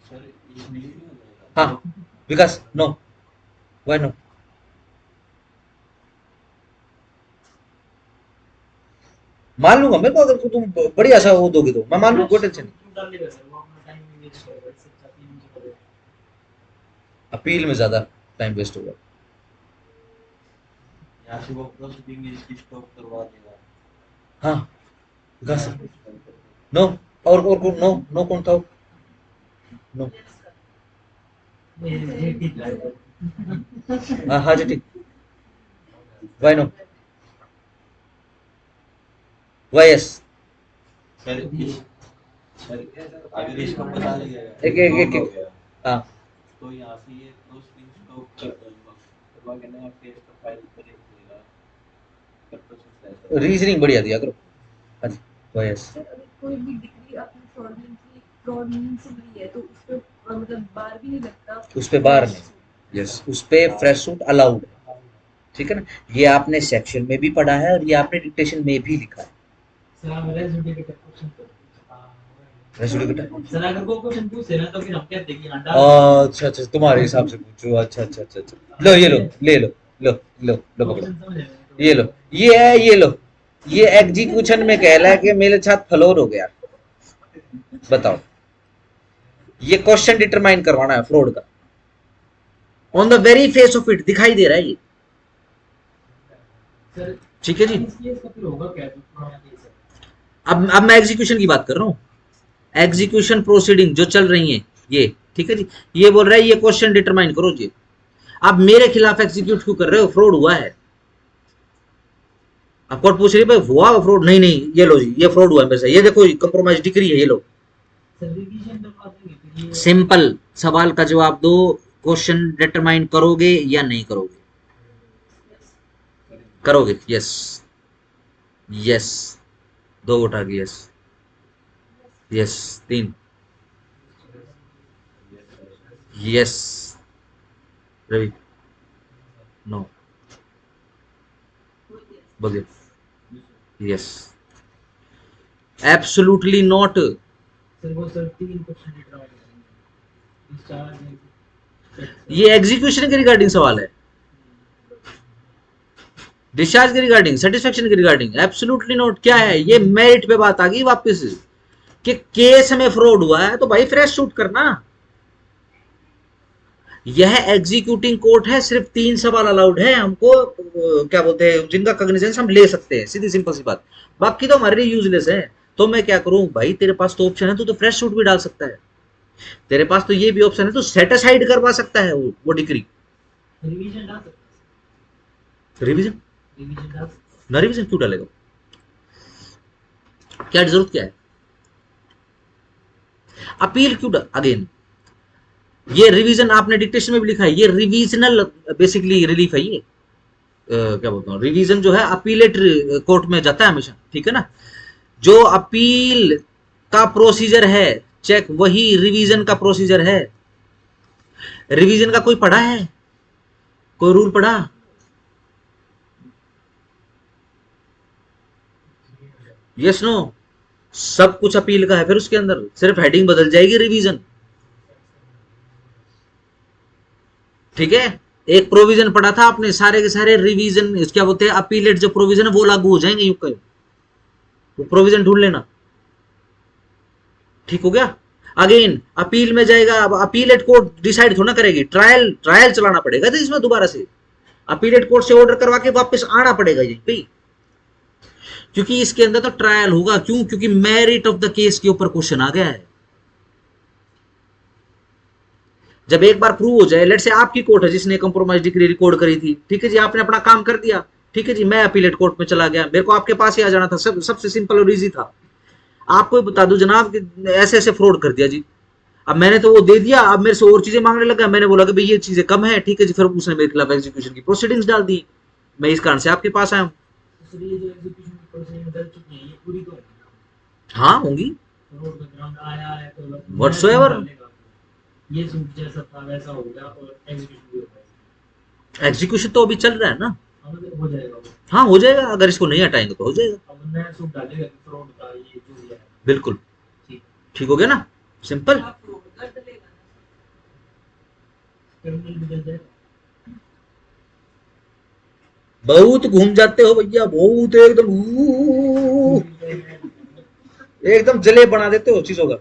सर ये नहीं हो जाएगा. हाँ विकास, नो. Why no? मान लूंगा मैं, तो अगर तुम बढ़िया सा वो दोगे तो मैं मान लूंगा, कोई टेंशन नहीं. क्यों डालेगा सर, वो अपना टाइम वेस्ट करेगा, इससे अच्छा 3 मिनट करेगा. अपील में ज्यादा टाइम वेस्ट होगा। यहाँ से वो प्रोसीडिंग इसकी स्टॉप करवा देगा। हाँ घस नो और कौन नो नो कौन था नो ये ठीक है। हाँ हाँ जी ठीक why know why yes sir अगर इसको पता लगेगा एक एक एक हो एक गया, हाँ तो यहाँ से ये प्रोसीडिंग स्टॉप कर दूंगा, करवा के नया टेस्ट फाइल करेगा, फिर प्रोसेस ऐसा। रीजनिंग बढ़िया दिया करो। हाँ जी वाई यस सर अगर कोई भी डिग्री आपने फ्रॉडलेंटली से ली है तो उस पे मतलब बार भी नहीं लगता। उस पे बार नहीं यस उस पे फ्रेश सूट अलाउड है ठीक है ना। ये आपने सेक्शन में भी पढ़ा है और ये आपने डिक्टेशन में भी लिखा है। सर आप रेज्यूमे के क्वेश्चन करो। रेज्यूमे का सर अगर कोई क्वेश्चन पूछे ना तो फिर हम कहते हैं कि हाँ डाल अच्छा अच्छा तुम्हारे हिसाब से पूछो अच्छा अच्छा अच्छा अच्छा लो ये लो ले लो लो लो लो पकड़ो क्वेश्चन समझ आए ये लो ये है ये लो ये एग्जीक्यूशन में कह रहा है कि मेरे साथ फ्लोर हो गया। बताओ ये क्वेश्चन डिटरमाइन करवाना है फ्रॉड का on the very face of it दिखाई दे रहा है ये सर ठीक है जी। इस केस का फिर होगा क्या जो पुराना केस है। अब मैं एग्जीक्यूशन की बात कर रहा हूँ एग्जीक्यूशन प्रोसीडिंग जो चल रही है ये ठीक है जी। ये बोल रहा है ये क्वेश्चन डिटरमाइन करो जी। अब मेरे खिलाफ एग्जीक्यूट क्यों कर रहे हो फ्रॉड हुआ है। अब कोर्ट पूछ रही है भाई हुआ फ्रॉड नहीं नहीं ये लो जी ये फ्रॉड हुआ है मेरे से ये देखो कंप्रोमाइज डिग्री है ये लो। सर रिवीजन करवा देंगे फिर ये सिंपल सवाल का जवाब दो क्वेश्चन डिटरमाइन करोगे या नहीं करोगे। करोगे यस यस 2 वोट आ गए yes yes 3 yes Ravi no बोलिए यस एब्सोल्युटली नॉट। सर वो सर 3 क्वेश्चन डिटरमाइन करेंगे डिस्चार्ज ये एग्जीक्यूशन के रिगार्डिंग सवाल है डिस्चार्ज के रिगार्डिंग सेटिस्फेक्शन के रिगार्डिंग एब्सोल्युटली नॉट क्या है ये मेरिट पे बात आ गई वापस कि केस में फ्रॉड हुआ है तो भाई फ्रेश शूट करना। यह एग्जीक्यूटिंग कोर्ट है सिर्फ 3 सवाल अलाउड है हमको क्या बोलते हैं जिनका कॉग्निजेंस हम ले सकते हैं सीधी सिंपल सी बात बाकी तो हमारे लिए यूजलेस है। तो मैं क्या करूं भाई तेरे पास तो ऑप्शन है तू तो फ्रेश शूट भी डाल सकता है तेरे पास तो ये भी ऑप्शन है तो सेट असाइड करवा सकता है वो डिग्री। रिवीजन डाल सकते रिवीजन हैं रिवीजन डाल सकते हैं। ना रिवीजन क्यों डालेगा क्या जरूरत क्या है अपील क्यों अगेन ये रिवीजन आपने डिक्टेशन में भी लिखा है ये रिवीजनल बेसिकली रिलीफ है ये क्या बोलता हूँ रिवीजन जो है अपीलेट कोर्ट में जाता है हमेशा ठीक है ना। जो अपील का प्रोसीजर है चेक वही रिवीजन का प्रोसीजर है। रिवीजन का कोई पढ़ा है कोई रूल पढ़ा यस नो सब कुछ अपील का है फिर उसके अंदर सिर्फ हेडिंग बदल जाएगी रिवीजन ठीक है। एक प्रोविजन पढ़ा था आपने सारे के सारे रिवीजन क्या बोलते हैं अपीलेट जो प्रोविजन है वो लागू हो जाएंगे यूं कहीं वो प्रोविजन ढूंढ लेना ठीक हो गया। अगेन अपील में जाएगा अब अपीलेट कोर्ट डिसाइड थोड़ा करेगी ट्रायल ट्रायल चलाना पड़ेगा तो इसमें दोबारा से अपीलेट कोर्ट से ऑर्डर करवा के वापस आना पड़ेगा यहीं पे क्योंकि इसके अंदर तो ट्रायल होगा क्यों क्योंकि मेरिट ऑफ द केस के ऊपर क्वेश्चन आ गया है। जब एक बार प्रूव हो जाए लेट से आपकी कोर्ट है जिसने कंप्रोमाइज डिग्री रिकॉर्ड करी थी ठीक है जी आपने अपना काम कर दिया ठीक है जी मैं अपीलेट कोर्ट में चला गया मेरे को आपके पास ही आ जाना था सबसे सिंपल और इजी था आपको बता दूं जनाब कि ऐसे ऐसे फ्रॉड कर दिया जी। अब मैंने तो वो दे दिया अब मेरे से और चीजें मांगने लगा मैंने बोला कि भाई ये चीजें कम है ठीक है जी फिर उसने मेरे खिलाफ एग्जीक्यूशन की प्रोसीडिंग्स डाल दी मैं इस कारण से आपके पास आया हूँ। सर ये जो एग्जीक्यूशन की प्रोसीजर में दल चुकी है ये पूरी तो हाँ होंगी रोड का ग्राउंड आया है तो Whatsoever. ये सूट जैसा था वैसा हो गया और एग्जीक्यूशन भी हो गया एग्जीक्यूशन तो अभी चल रहा है ना हो जाएगा वो। हाँ हो जाएगा अगर इसको नहीं हटाएंगे तो हो जाएगा अब नया सूट डालेगा फ्रॉड का ये जो भी है बिल्कुल ठीक ठीक हो गया ना सिंपल आप फ्रॉड कर डलेगा ना क्रिमिनल भी डल जाएगा। बहुत घूम जाते हो भैया बहुत एकदम जले बना देते हो चीजों का।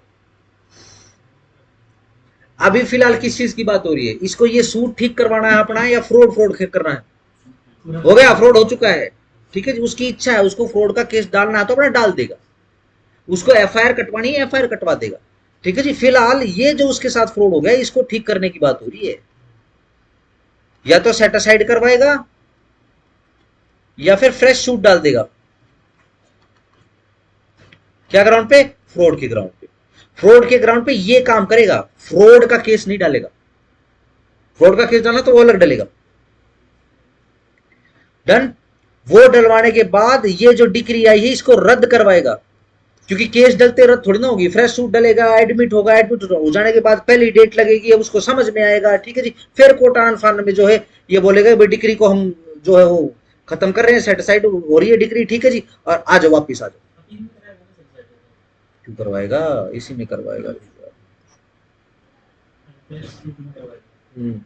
अभी फिलहाल किस चीज की बात हो रही है? इसको ये सूट ठीक करवाना है अपना, या फ्रॉड करना है? हो गया, फ्रॉड हो चुका है, ठीक है जी। उसकी इच्छा है, उसको फ्रॉड का केस डालना है तो अपना डाल देगा, उसको एफआईआर कटवानी है एफआईआर कटवा देगा, ठीक है जी। फिलहाल ये जो उसके साथ फ्रॉड हो गया इसको ठीक करने की बात हो रही है। या तो सेट असाइड करवाएगा या फिर फ्रेश सूट डाल देगा। क्या ग्राउंड पे? फ्रॉड के ग्राउंड पे। फ्रॉड के ग्राउंड पे ये काम करेगा, फ्रॉड का केस नहीं डालेगा। फ्रॉड का केस डालना तो वो अलग डलेगा। डन। वो डलवाने के बाद ये जो डिक्री आई है इसको रद्द करवाएगा, क्योंकि केस डलते रद्द थोड़ी ना होगी। फ्रेश सूट डलेगा, एडमिट होगा, एडमिट हो जाने के बाद पहली डेट लगेगी, अब उसको समझ में आएगा, ठीक है जी। फिर कोर्ट आन फान में जो है ये बोलेगा भाई डिक्री को हम जो है वो खत्म कर रहे हैं, सेट साइड हो रही है डिक्री, ठीक है जी, और आ जाओ वापिस आ जाओ। अपील में कराएगा ना सर सेट क्यों करवाएगा? इसी में करवाएगा। फ्रेश सूट में करवाएगा।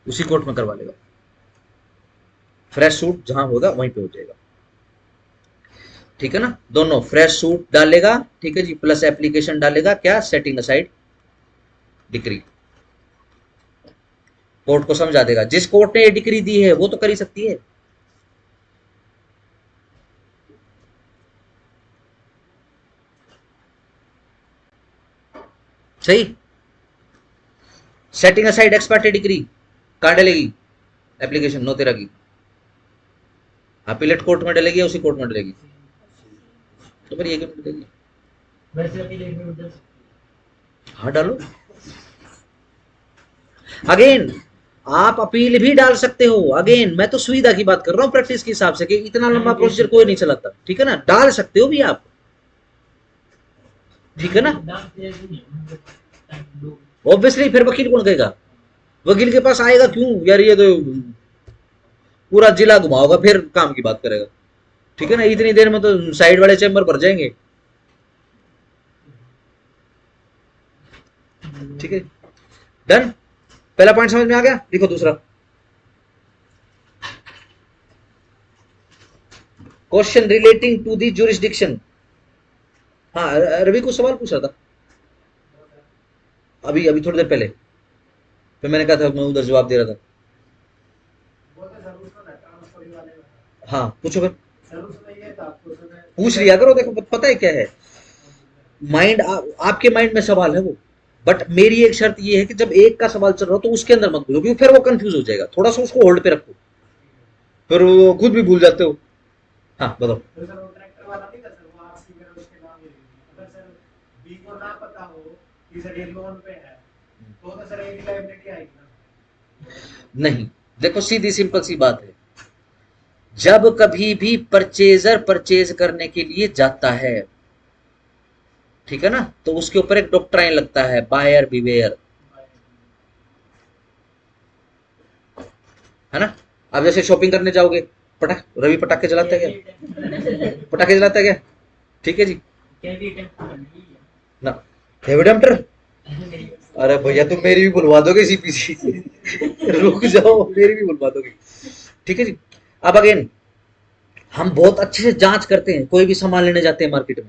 उसी कोर्ट में करवा लेगा। फ्रेश सूट जहां होगा वहीं पे हो जाएगा, ठीक है ना। दोनों फ्रेश सूट डालेगा, ठीक है जी, प्लस एप्लीकेशन डालेगा, क्या? Setting aside decree. कोर्ट को समझा देगा, जिस कोर्ट ने ये डिक्री दी है वो तो कर ही सकती है। सही। सेटिंग असाइड एक्सपर्ट डिग्री कहां डलेगी? एप्लीकेशन 9/13 की। अपीलेट कोर्ट में डलेगी या उसी कोर्ट में डलेगी? तो फिर ये क्यों डलेगी? वैसे अपील एक में उधर हाँ डालो। अगेन आप अपील भी डाल सकते हो। अगेन मैं तो सुविधा की बात कर रहा हूँ, प्रैक्टिस के हिसाब से, कि इतना लंबा प्रोसीजर कोई नहीं चलाता, ठीक है ना। डाल सकते हो भी आप, ठीक है ना। डालते ऐसे नहीं लोग ऑब्वियसली फिर वकील कौन कहेगा? वकील के पास आएगा क्यों यार, ये तो पूरा जिला घुमाओगा फिर काम की बात करेगा, ठीक है ना। इतनी देर में तो साइड वाले चैम्बर भर जाएंगे, ठीक है। डन। पहला पॉइंट समझ में आ गया? लिखो दूसरा। Question relating to the jurisdiction. हाँ रवि को सवाल पूछा था अभी अभी थोड़ी देर पहले, फिर मैंने कहा था मैं उधर जवाब दे रहा था। हाँ पूछो फिर, पूछ लिया करो। देखो पता है क्या है, माइंड आपके माइंड में सवाल है वो, बट मेरी एक शर्त ये है कि जब एक का सवाल चल रहा हो तो उसके अंदर मत भूलो, क्योंकि फिर वो कंफ्यूज हो जाएगा। थोड़ा सा उसको होल्ड पे रखो, फिर वो खुद भी भूल जाते हो। हाँ बताओ। नहीं, देखो सीधी सिंपल सी बात है, जब कभी भी परचेजर परचेज करने के लिए जाता है, ठीक है ना, तो उसके ऊपर एक डॉक्ट्राइन लगता है, बायर बिवेयर, है ना। अब जैसे शॉपिंग करने जाओगे, पटाख रवि पटाखे जलाता है क्या? पटाखे जलाता है क्या? ठीक है जी ना। हेविडम्टर, अरे भैया तुम मेरी भी बुलवा दोगे सीपीसी रुक जाओ, मेरी भी बुलवा दोगे, ठीक है जी। अब अगेन हम बहुत अच्छे से जांच करते हैं, कोई भी सामान लेने जाते हैं मार्केट में,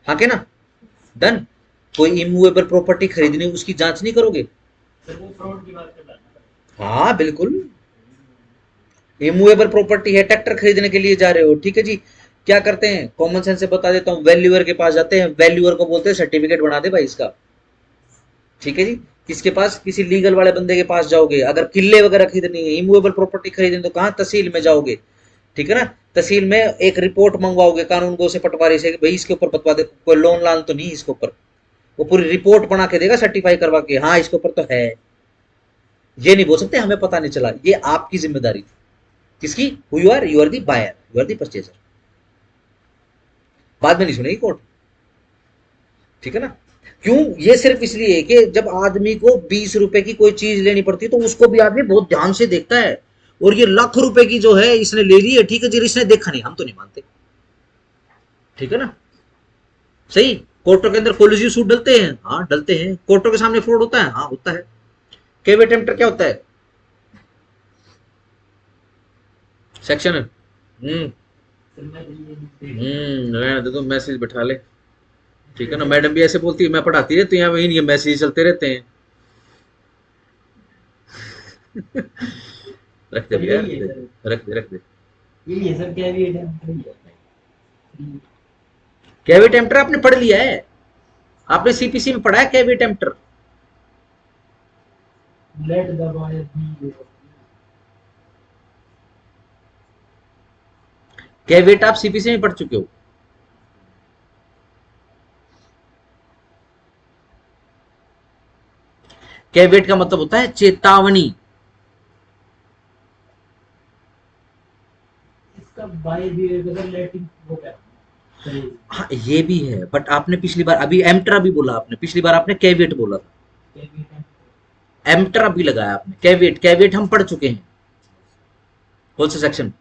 हाँ के ना। डन। कोई इमूवेबल प्रॉपर्टी खरीदनी, उसकी जांच नहीं करोगे? सर वो फ्रॉड की बात कर रहा था। हाँ बिल्कुल। इमूवेबल प्रॉपर्टी है, ट्रैक्टर खरीदने के लिए जा रहे हो, ठीक है जी। क्या करते हैं, कॉमन सेंस से बता देता हूँ, वैल्यूअर के पास जाते हैं, वैल्यूअर को बोलते हैं सर्टिफिकेट बना दे भाई इसका, ठीक है जी। किसके पास? किसी लीगल वाले बंदे के पास जाओगे। अगर किले वगैरह खरीदनी है, इमूवेबल प्रॉपर्टी खरीदनी, तो कहाँ? तहसील में जाओगे, ठीक है ना। तहसील में एक रिपोर्ट मंगवाओगे कानून गो से, पटवारी से, भाई इसके ऊपर बतवा दे, कोई लोन लान तो नहीं इसके ऊपर। वो पूरी रिपोर्ट बना के देगा, सर्टिफाई करवा के, हाँ इसके ऊपर तो है। ये नहीं बोल सकते हमें पता नहीं चला, ये आपकी जिम्मेदारी। किसकी? You are the buyer, you are the purchaser. बाद में नहीं सुनेगी कोर्ट, ठीक है ना। क्यों? ये सिर्फ इसलिए है कि जब आदमी को 20 रुपए की कोई चीज लेनी पड़ती है तो उसको भी आदमी बहुत ध्यान से देखता है, और ये लाख रुपए की जो है इसने ले ली है, ठीक है जी, इसने देखा नहीं, हम तो नहीं मानते, ठीक है ना। सही। कोर्टों के अंदर कोलिजिव सूट डलते हैं, हाँ डलते हैं। कोर्टों के सामने फ्रॉड होता है, हाँ होता है। केवी अटेम्प्टर क्या होता है? सेक्शन रहने दे, तो मैसेज बैठा ले, ठीक है ना, मैडम भी ऐसे बोलती है, मैं पढ़ाती रहती हूँ, यहाँ ये मैसेज चलते रहते हैं। रख दे पर भैया, यही है सर, रख दे रख दे। यही है सर, क्या भी है, कैवी टेम्पटर आपने पढ़ लिया है, आपने सीपीसी में पढ़ा है कैवी टेम्पटर। लेट दबाए भी। कैविट आप सीपीसी में पढ़ चुके हो। कैविट का मतलब होता है चेतावनी। इसका बाय भी अगर लेटिंग वो क्या सही हाँ ये भी है, बट आपने पिछली बार अभी एम्टर अभी बोला, आपने पिछली बार आपने कैविट बोला था, क्या भी है, एम्टर अभी लगाया आपने। कैविट, कैविट हम पढ़ चुके हैं। कौन सा सेक्शन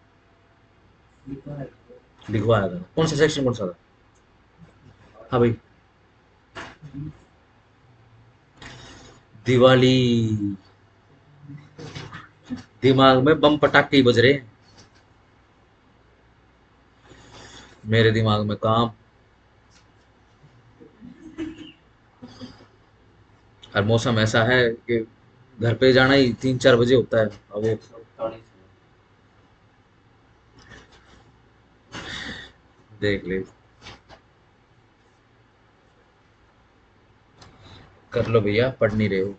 लिखा है लिखवाया था, कौन सा सेक्शन कौन सा था। हाँ भाई, दिवाली, दिमाग में बम पटाखे ही बज रहे हैं, मेरे दिमाग में काम। और मौसम ऐसा है कि घर पे जाना ही 3-4 बजे होता है। अब वो 47 देख ले, कर लो भैया, पढ़ नहीं रहे हो।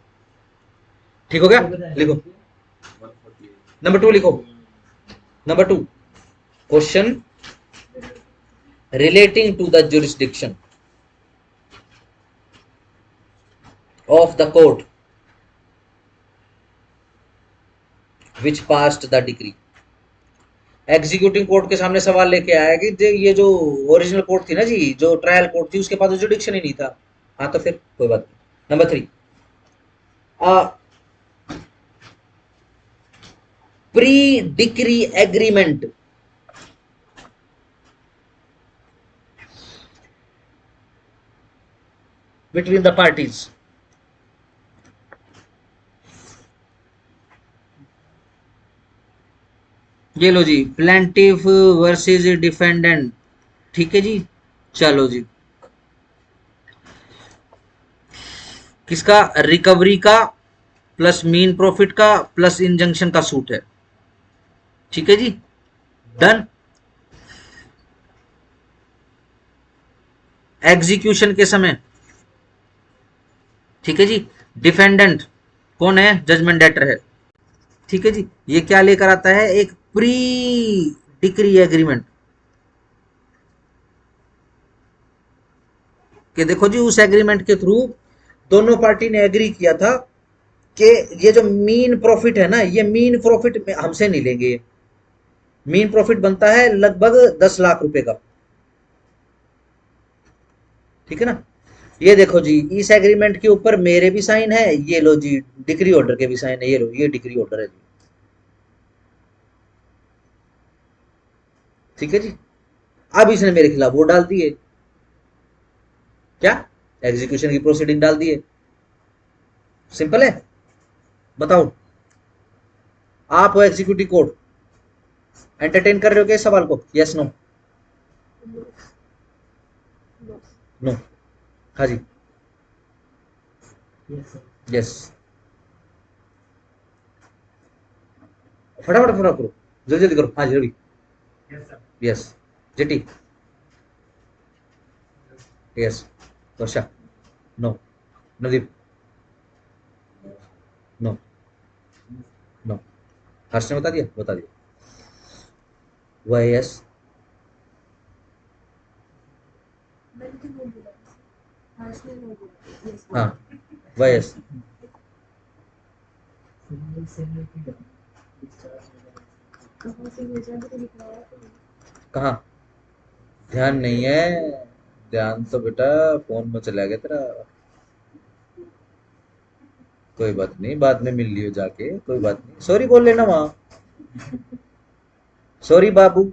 ठीक हो गया, लिखो 148 नंबर 2 लिखो। Number 2 question relating to the jurisdiction of the court which passed the decree। Executive court के सामने सवाल लेके आया कि ये जो ओरिजिनल कोर्ट थी ना जी, जो ट्रायल कोर्ट थी, उसके पास जुडिक्शन ही नहीं था। हाँ तो फिर कोई बात नहीं। Number 3 pre decree agreement between the parties. ये लो जी, प्लेंटिफ वर्सेस डिफेंडेंट। ठीक है जी, चलो जी, किसका, रिकवरी का प्लस मीन प्रॉफिट का प्लस इंजंक्शन का सूट है। ठीक है जी, डन। एग्जीक्यूशन के समय, ठीक है जी, डिफेंडेंट कौन है, जजमेंट डेटर है। ठीक है जी, ये क्या लेकर आता है, एक प्री डिक्री एग्रीमेंट, कि देखो जी उस एग्रीमेंट के थ्रू दोनों पार्टी ने एग्री किया था कि ये जो मीन प्रॉफिट है ना, ये मीन प्रॉफिट हमसे नहीं लेंगे। ये मीन प्रॉफिट बनता है लगभग 10 लाख रुपए का। ठीक है ना, ये देखो जी, इस एग्रीमेंट के ऊपर मेरे भी साइन है, ये लो जी डिक्री ऑर्डर के भी साइन है, ये लो, ये डिक्री ऑर्डर है जी। ठीक है जी, अब इसने मेरे खिलाफ वो डाल दिए, क्या, एग्जीक्यूशन की प्रोसीडिंग डाल दिए। सिंपल है, बताओ आप हो एग्जीक्यूटिव कोर्ट, एंटरटेन कर रहे हो क्या इस सवाल को, यस नो। नो, हाँ जी, यस सर, यस, फटाफट फटाफट करो, जल्दी जल्दी करो, हाँ जी Ravi, yes sir, yes, JT, yes, Varsha, no, Nadeep, no, no, Harsh ने बता दिया, बता दिया, वह यस, मैंने तो नहीं बोला, हर्ष ने नहीं बोला, यस हाँ वह यस। सिंगल सिंगल की डिस्चार्ज कहाँ से भेजा तो लिखवाया तो नहीं। कहाँ, ध्यान नहीं है, ध्यान तो बेटा फोन में चला गया तेरा। कोई बात नहीं, बाद में मिल लियो जाके, कोई बात नहीं, सॉरी बोल लेना वहां, सॉरी बाबू।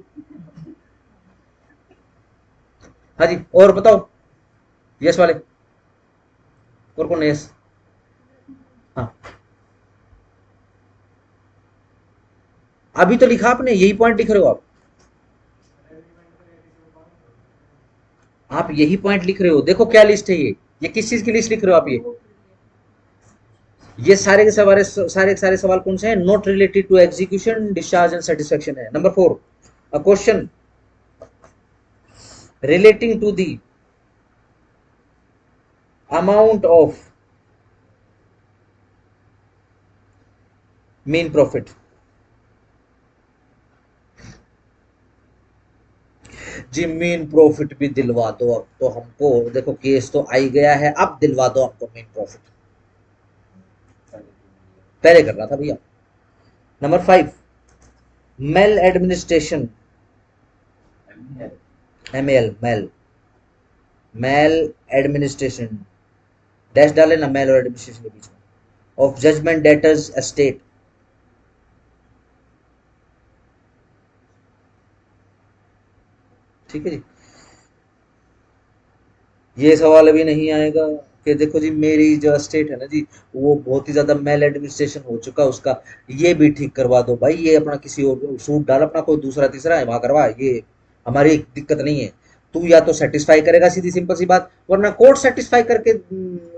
हाँ जी, और बताओ, यस वाले, और कौन है यस, हाँ अभी तो लिखा आपने, यही पॉइंट लिख रहे हो आप। आप यही पॉइंट लिख रहे हो, देखो क्या लिस्ट है ये किस चीज की लिस्ट लिख रहे हो आप? ये सारे के सारे सवाल कौन से हैं? Not related to execution, discharge and satisfaction है। Number 4, a question relating to the amount of mean profit। जी मेन प्रॉफिट भी दिलवा दो अब तो हमको, देखो केस तो आई गया है, अब दिलवा दो हमको मेन प्रॉफिट। पहले कर रहा था भैया। Number 5, mail administration, ML, mail administration, dash डाले ना मेल और एडमिनिस्ट्रेशन के बीच में, ऑफ जजमेंट डेटर्स एस्टेट। ठीक है जी। ये सवाल अभी नहीं आएगा कि देखो जी मेरी जो एस्टेट है ना जी, वो बहुत ही ज्यादा मेल एडमिनिस्ट्रेशन हो चुका उसका, ये भी ठीक करवा दो भाई। ये अपना किसी और सूट डाल, अपना कोई दूसरा तीसरा है वहां करवा, ये हमारी दिक्कत नहीं है। तू या तो सेटिस्फाई करेगा, सीधी सिंपल सी बात, वरना कोर्ट सेटिस्फाई करके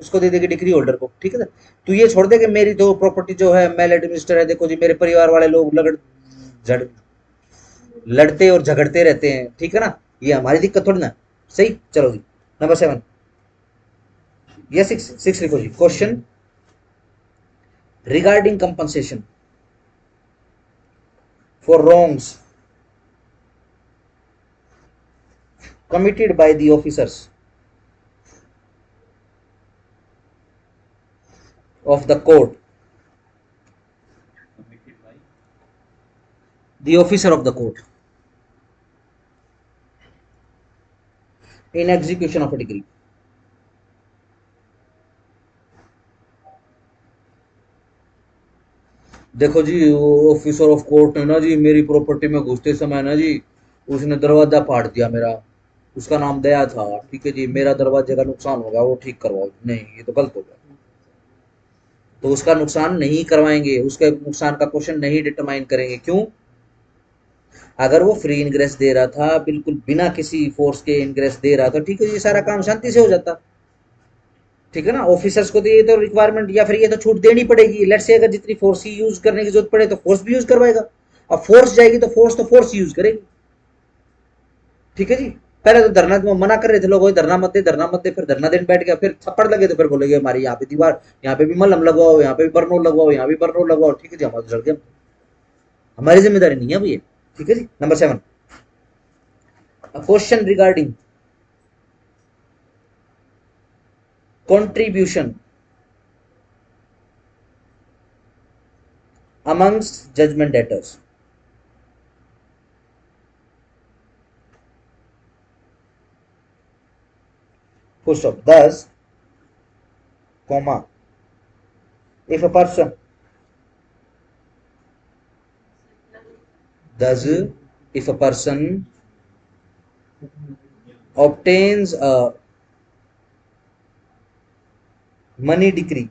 उसको दे देगी डिग्री होल्डर को। ठीक है ना? तू ये छोड़ दे कि मेरी तो प्रॉपर्टी जो है मेल एडमिनिस्टर है, देखो जी मेरे परिवार वाले लोग लड़ते और झगड़ते रहते हैं। ठीक है ना? ये हमारी दिक्कत थोड़ी ना। सही, चलो जी। नंबर 7 या 6 लिखो जी। Question regarding compensation for wrongs committed by the officers of the court, Committed by the officer of the court in execution of a decree। देखो जी ऑफिसर ऑफ कोर्ट ने ना जी मेरी प्रॉपर्टी में घुसते समय ना जी उसने दरवाजा फाड़ दिया मेरा, उसका नाम दया था। ठीक है जी, मेरा दरवाजे का नुकसान होगा वो ठीक करवाओ। नहीं, ये तो गलत हो गया। तो उसका नुकसान नहीं करवाएंगे, उसके नुकसान का क्वेश्चन नहीं डिटरमाइन करेंगे। क्यों? अगर वो फ्री इनग्रेस दे रहा था, बिल्कुल बिना किसी फोर्स के इनग्रेस दे रहा था, ठीक है, ये सारा काम शांति से हो जाता। ठीक है ना? ऑफिसर्स को तो ये तो रिक्वायरमेंट या फिर ये तो छूट देनी पड़ेगी। लेट्स से अगर जितनी फोर्स ही यूज करने की जरूरत पड़े तो फोर्स भी यूज करवाएगा। अब फोर्स जाएगी तो फोर्स यूज करेगी। ठीक है जी। पहले तो धरना मना कर रहे थे लोग, धरना मत दे, धरना मत दे, फिर धरना देने बैठ गया, फिर थप्पड़ लगे तो फिर बोलेगे हमारी यहाँ पे दीवार, यहाँ पे भी मलहम लगवाओ, यहाँ पे भी बर्नोल लगवाओ, यहाँ भी बर्नोल लगवाओ। ठीक है जी, हमारे जल गए, हमारी जिम्मेदारी नहीं है अब ये। ठीक है जी। Number 7, question regarding contribution amongst judgment debtors। Full stop। Thus, comma, if a person obtains a money decree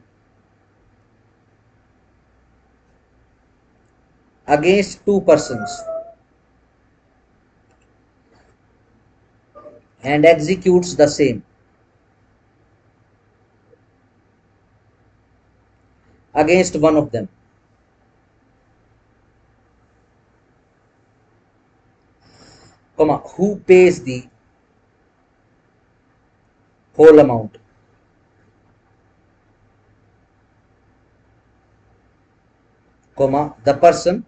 against 2 persons and executes the same against one of them, comma, who pays the whole amount, comma, the person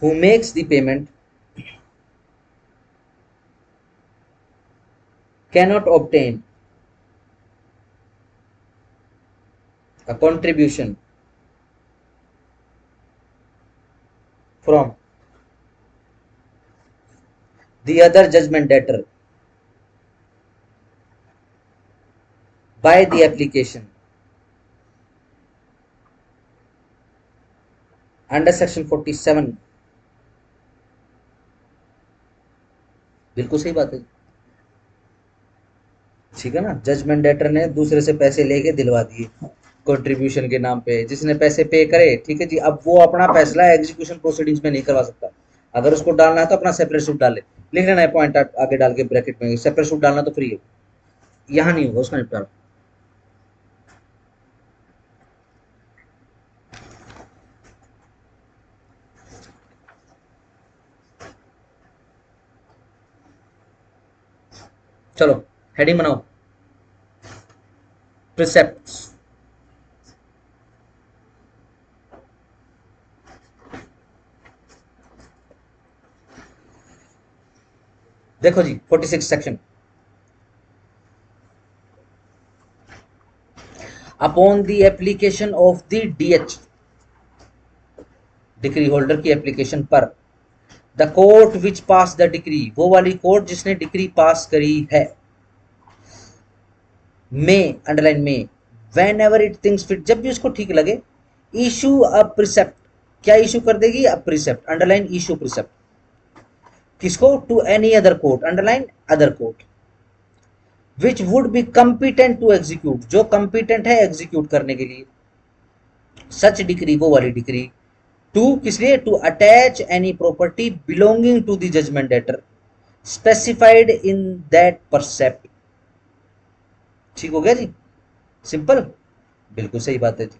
who makes the payment cannot obtain a contribution from the other judgment debtor by the application under section 47। बिल्कुल सही बात है। ठीक है ना? Judgement debtor ने दूसरे से पैसे लेके दिलवा दिए कंट्रीब्यूशन के नाम पे, जिसने पैसे पे करे। ठीक है जी। अब वो अपना फैसला एग्जीक्यूशन प्रोसीडिंग्स में नहीं करवा सकता। अगर उसको डालना है तो अपना सेपरेट सूट डाले, लिख लेना है पॉइंट आगे डाल के ब्रैकेट में, सेपरेट सूट डालना तो फ्री है, यहाँ नहीं होगा उसका निपटारा। चलो हेडिंग बनाओ, प्रिसेप्ट्स। देखो जी 46 section, upon the application of the DH, decree holder की एप्लीकेशन पर, the court which pass the decree, वो वाली कोर्ट जिसने डिग्री पास करी है, में अंडरलाइन में, whenever it thinks fit, जब भी उसको ठीक लगे, इशू अ प्रिसेप्ट, क्या इशू कर देगी, a precept, underline issue precept, किसको, to any other court, underline other court, which would be competent to execute, जो कंपिटेंट है एग्जीक्यूट करने के लिए, सच डिग्री, वो वाली डिग्री, टू किस लिए, to attach any property belonging to the judgment debtor specified in that precept. ठीक हो गया जी, सिंपल, बिल्कुल सही बात है जी।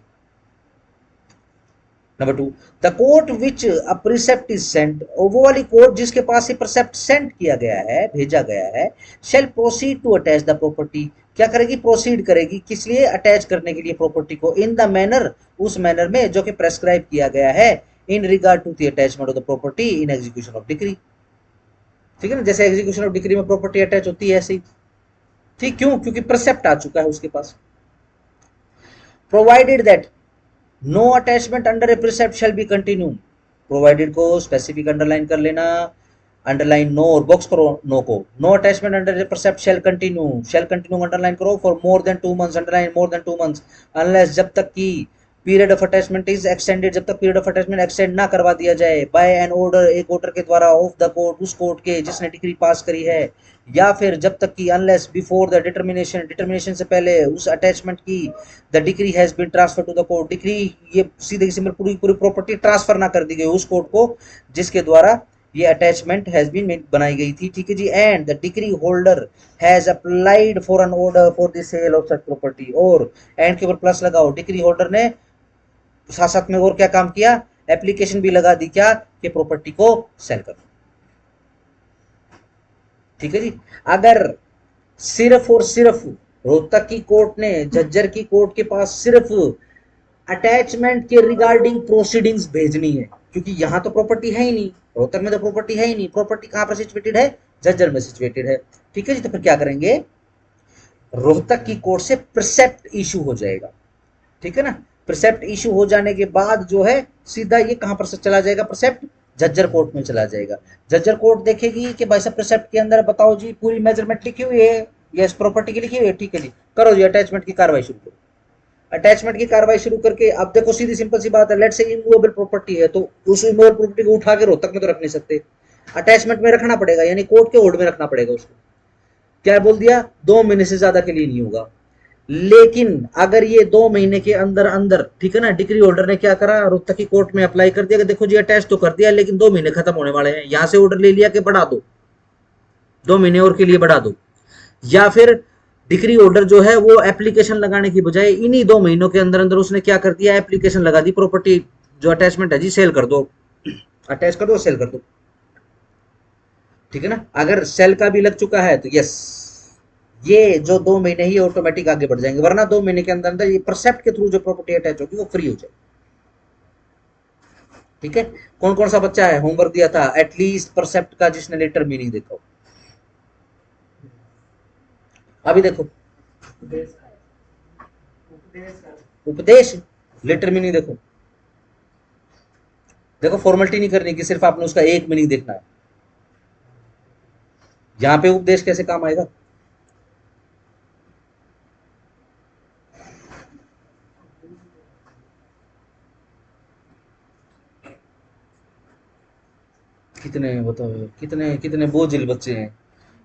Number 2, the court which a precept is sent, और वो वाली कोर्ट जिसके पास ये प्रिसेप्ट सेंड किया गया है, भेजा गया है, shall proceed to attach the property, क्या करेगी, प्रोसीड करेगी, किस लिए, अटैच करने के लिए प्रॉपर्टी को, इन द मैनर, उस मैनर में जो कि प्रेस्क्राइब किया गया है, in regard to the attachment of the property in execution of decree. ठीक है ना, जैसे एग्जीक्यूशन ऑफ डिक्री में प्रॉपर्टी अटैच होती है ऐसे ही, ठीक, क्यों, क्योंकि प्रिसेप्ट आ चुका है उसके पास। Provided that no attachment under a precept shall be continue, provided को स्पेसिफिक अंडरलाइन कर लेना, अंडरलाइन नो और बॉक्स करो नो को, no attachment under a precept shall continue underline करो for more than 2 months, underline more than 2 months, unless, जब तक की period of attachment is extended, जब तक पीरियड ऑफ अटैचमेंट एक्सटेंड ना करवा दिया जाए, बाय एन ऑर्डर, एक ऑर्डर के द्वारा, ऑफ द कोर्ट, उस कोर्ट के जिसने डिग्री पास करी है, या फिर जब तक कि unless before the determination, determination से पहले उस अटैचमेंट की, the decree has been transfer to the court, decree, ये सीधे सिंपल पूरी पूरी प्रॉपर्टी ट्रांसफर ना कर दी गई उस कोर्ट को जिसके द्वारा ये अटैचमेंट हैज बीन बनाई गई थी। ठीक है जी, and the decree holder has applied for an order for the sale of such property, और एंड के ऊपर प्लस लगाओ, डिग्री होल्डर ने साथ साथ में और क्या काम किया, एप्लीकेशन भी लगा दी, क्या, कि प्रॉपर्टी को सेल करो। ठीक है जी, अगर सिर्फ और सिर्फ रोहतक की कोर्ट ने, झज्जर की कोर्ट के पास सिर्फ अटैचमेंट के रिगार्डिंग प्रोसीडिंग्स भेजनी है, क्योंकि यहां तो प्रॉपर्टी है ही नहीं, रोहतक में तो प्रॉपर्टी है ही नहीं, प्रॉपर्टी कहां पर सिचुएटेड है, झज्जर में सिचुएटेड है। ठीक है जी, तो फिर क्या करेंगे, रोहतक की कोर्ट से प्रिसेप्ट इशू हो जाएगा। ठीक है ना, प्रिसेप्ट इशू हो जाने के बाद जो है सीधा ये कहां पर से चला जाएगा, प्रिसेप्ट झज्जर कोर्ट में चला जाएगा। झज्जर कोर्ट देखेगी कि भाई साहब प्रिसेप्ट के अंदर बताओ जी पूरी मेजरमेंट लिखी हुई है, यस प्रॉपर्टी की लिखी हुई है, ठीक है जी, करो जी अटैचमेंट की कार्रवाई शुरू करो। अटैचमेंट की कार्रवाई शुरू करके, अब देखो सीधी सिंपल सी बात है, लेट से इमूवेबल प्रॉपर्टी है तो उस इमूवेबल प्रॉपर्टी को उठा के रोहतक में तो रख नहीं सकते, अटैचमेंट में रखना पड़ेगा, यानी कोर्ट के होल्ड में रखना पड़ेगा उसको। क्या बोल दिया, 2 महीने से ज्यादा के लिए नहीं होगा। लेकिन अगर ये 2 महीने के अंदर अंदर, ठीक है ना, डिग्री होल्डर ने क्या करा, रोहतक की कोर्ट में अप्लाई कर दिया कि देखो जी अटैच तो कर दिया लेकिन 2 महीने खत्म होने वाले हैं, यहां से ऑर्डर ले लिया कि बढ़ा दो, 2 महीने और के लिए बढ़ा दो, या फिर डिग्री होल्डर जो है वो एप्लीकेशन लगाने की बजाय इन्हीं 2 महीनों के अंदर अंदर उसने क्या कर दिया, एप्लीकेशन लगा दी, प्रॉपर्टी जो अटैचमेंट है जी सेल कर दो, अटैच कर दो, सेल कर दो। ठीक है ना, अगर सेल का भी लग चुका है तो यस, ये जो 2 महीने ही ऑटोमेटिक आगे बढ़ जाएंगे, वरना 2 महीने के अंदर अंदर ये परसेप्ट के थ्रू जो प्रॉपर्टी अटैच होगी वो फ्री हो जाएगी। ठीक है, कौन कौन सा बच्चा है होमवर्क दिया था एटलीस्ट परसेप्ट का जिसने लेटर मीनिंग देखा हो, अभी देखो उपदेश, लेटर मीनिंग देखो, देखो फॉर्मेलिटी नहीं करनी कि सिर्फ आपने उसका एक मीनिंग देखना है, यहां पे उपदेश कैसे काम आएगा। कितने बताओ, कितने कितने बोझिल बच्चे हैं,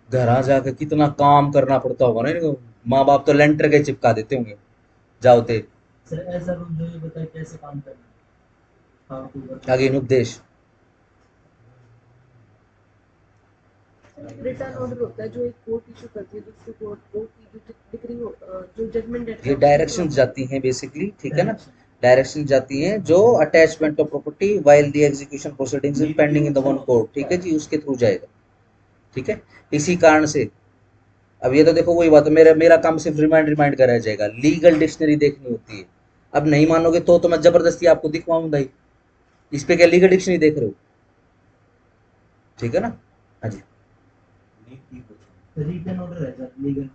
घर आ जाकर कितना काम करना पड़ता होगा ना इनको, माँ बाप तो लेंटर के चिपका देते होंगे, जाओ ते सर ऐसा रूल जो ये बताए कैसे काम करना है, हाँ तो आगे उपदेश। रिटर्न ऑर्डर होता है जो एक कोर्ट इशू करती है दूसरी कोर्ट की जो डिक्री जो जजमेंट देता ये है डायरेक्शंस जाती हैं बेसिकली, ठीक है ना, डायरेक्शन जाती हैं जो attachment of property while the execution proceedings is pending in the one court, ठीक है जी, उसके थ्रू जाएगा, ठीक है। इसी कारण से अब ये तो देखो वही बात है, मेरा मेरा काम सिर्फ रिमाइंड कराया जाएगा, लीगल डिक्शनरी देखनी होती है। अब नहीं मानोगे तो मैं जबरदस्ती आपको दिखवाऊंगा ही, इस पे क्या लीगल डिक्शनरी देख रहे हो, ठीक है ना। हाँ जी, नीति कुछ रिटर्न ऑर्डर है सर, लीगल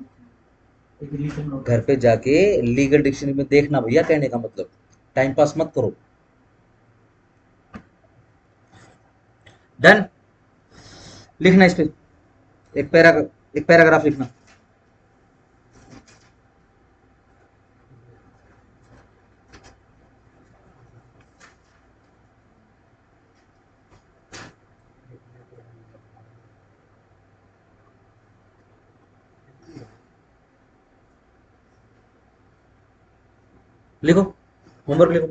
एक रिटर्न ऑर्डर। घर पे जाके लीगल डिक्शनरी में देखना भैया, कहने का मतलब टाइम पास मत करो। डन, लिखना इस पे एक पैराग्राफ लिखना। लिखो, होमवर्क लिखो,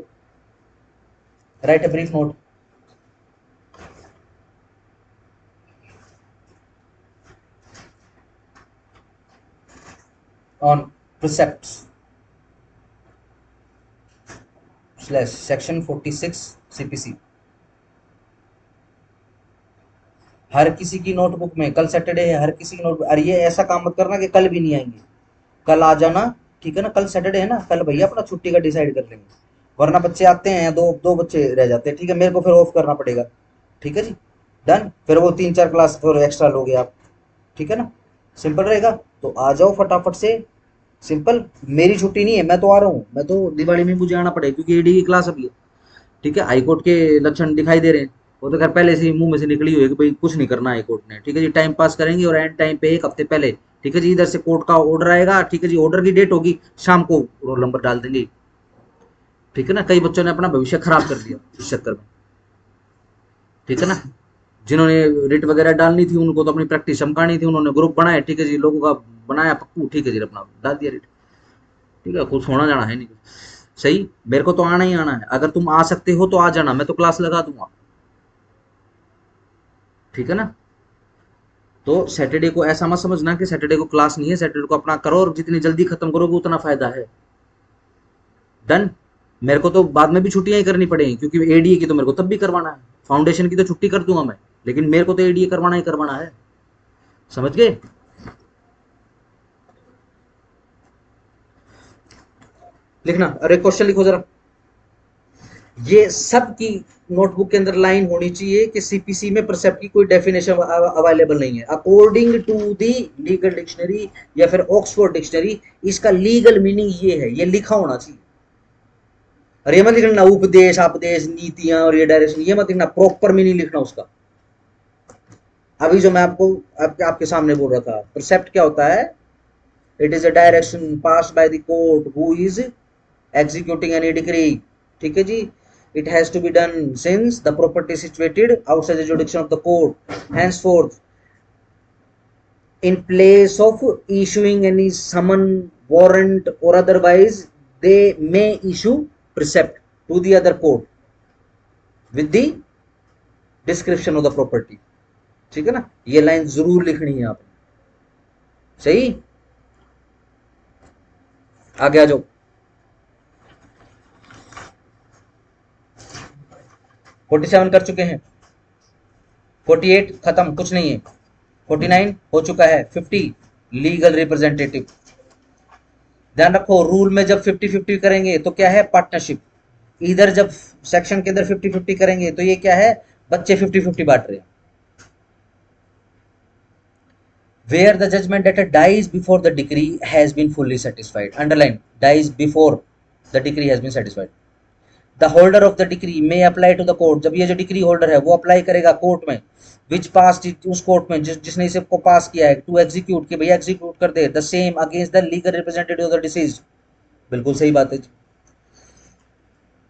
right a brief note. on precepts / section 46 CPC। हर किसी की नोटबुक में, कल सैटरडे है, हर किसी की नोटबुक, अरे ये ऐसा काम मत करना कि कल भी नहीं आएंगे, कल आ जाना, ठीक है ना, कल सैटरडे है ना, कल भैया अपना छुट्टी का डिसाइड कर लेंगे, वरना बच्चे आते हैं, दो बच्चे रह जाते हैं, ठीक है, मेरे को फिर ऑफ करना पड़ेगा, ठीक है जी। डन, फिर वो 3-4 क्लास फिर एक्स्ट्रा लोगे आप, ठीक है ना, सिंपल रहेगा। तो आ जाओ फटाफट से, सिंपल, मेरी छुट्टी नहीं है, मैं तो आ रहा हूँ, मैं तो दिवाली में मुझे आना पड़ेगा क्योंकि एडी की क्लास अभी है, ठीक है। हाईकोर्ट के लक्षण दिखाई दे रहे हैं, वो तो खैर पहले से ही मुंह में से निकली हुई है कि भाई कुछ नहीं करना हाईकोर्ट ने, ठीक है जी, टाइम पास करेंगे और एंड टाइम पे 1 हफ्ते पहले, ठीक है जी, इधर से कोर्ट का ऑर्डर आएगा, ठीक है जी, ऑर्डर की डेट होगी, शाम को रोल नंबर डाल देंगे, ठीक है ना। कई बच्चों ने अपना भविष्य खराब कर दिया इस चक्कर में, ठीक है ना। जिन्होंने रिट वगैरह डालनी थी उनको तो अपनी प्रैक्टिस चमकानी थी, उन्होंने ग्रुप बनाए, ठीक है जी, लोगों का बनाया पप्पू, ठीक है जी, अपना डाल दिया रिट, ठीक है, कुछ होना जाना है नहीं, सही। मेरे को तो आना ही आना है, अगर तुम आ सकते हो तो आ जाना, मैं तो क्लास लगा दूंगा, ठीक है ना। तो सैटरडे को ऐसा मत समझना कि सैटरडे को क्लास नहीं है, सैटरडे को अपना करो और जितनी जल्दी खत्म करोगे उतना फायदा है। डन, मेरे को तो बाद में भी छुट्टियां ही करनी पड़ेगी क्योंकि एडीए की तो मेरे को तब भी करवाना है, फाउंडेशन की तो छुट्टी कर दूंगा मैं, लेकिन मेरे को तो एडीए करवाना ही करवाना है, समझ गए। लिखना, अरे क्वेश्चन लिखो जरा, ये सब की नोटबुक के अंदर लाइन होनी चाहिए कि सीपीसी में परसेप्ट की कोई डेफिनेशन अवेलेबल नहीं है according to the legal dictionary या फिर ऑक्सफोर्ड डिक्शनरी, इसका लीगल मीनिंग ये है, ये लिखा होना चाहिए। और ये मत लिखना उपदेश अपदेश नीतियां और ये डायरेक्शन, ये मत लिखना, प्रॉपर मीनिंग लिखना उसका। अभी जो मैं आपके सामने बोल रहा था, परसेप्ट क्या होता है, it is a direction passed by the court who is executing any decree, ठीक है जी। It has to be done since the property is situated outside the jurisdiction of the court. Henceforth, in place of issuing any summon, warrant or otherwise, they may issue precept to the other court with the description of the property. ठीक है ना, ये line जरूर लिखनी है आपने, सही। आगे आ जाओ, 47 कर चुके हैं, 48 खत्म, कुछ नहीं है, 49 हो चुका है, 50 लीगल रिप्रेजेंटेटिव। ध्यान रखो, रूल में जब 50-50 करेंगे तो क्या है, पार्टनरशिप। इधर जब सेक्शन के अंदर 50-50 करेंगे तो ये क्या है, बच्चे 50-50 बांट रहे हैं। Where the judgment debtor dies before the decree has been fully satisfied, underline dies before the decree has been satisfied, the holder of the decree may apply to the court, जब ये जो डिक्री होल्डर है वो apply करेगा court में, which passed it, उस court में जिसने इसे को पास किया है, टू एग्जीक्यूट, कि भैया एग्जीक्यूट कर दे, the same against the legal representative of the deceased. बिल्कुल सही बात है,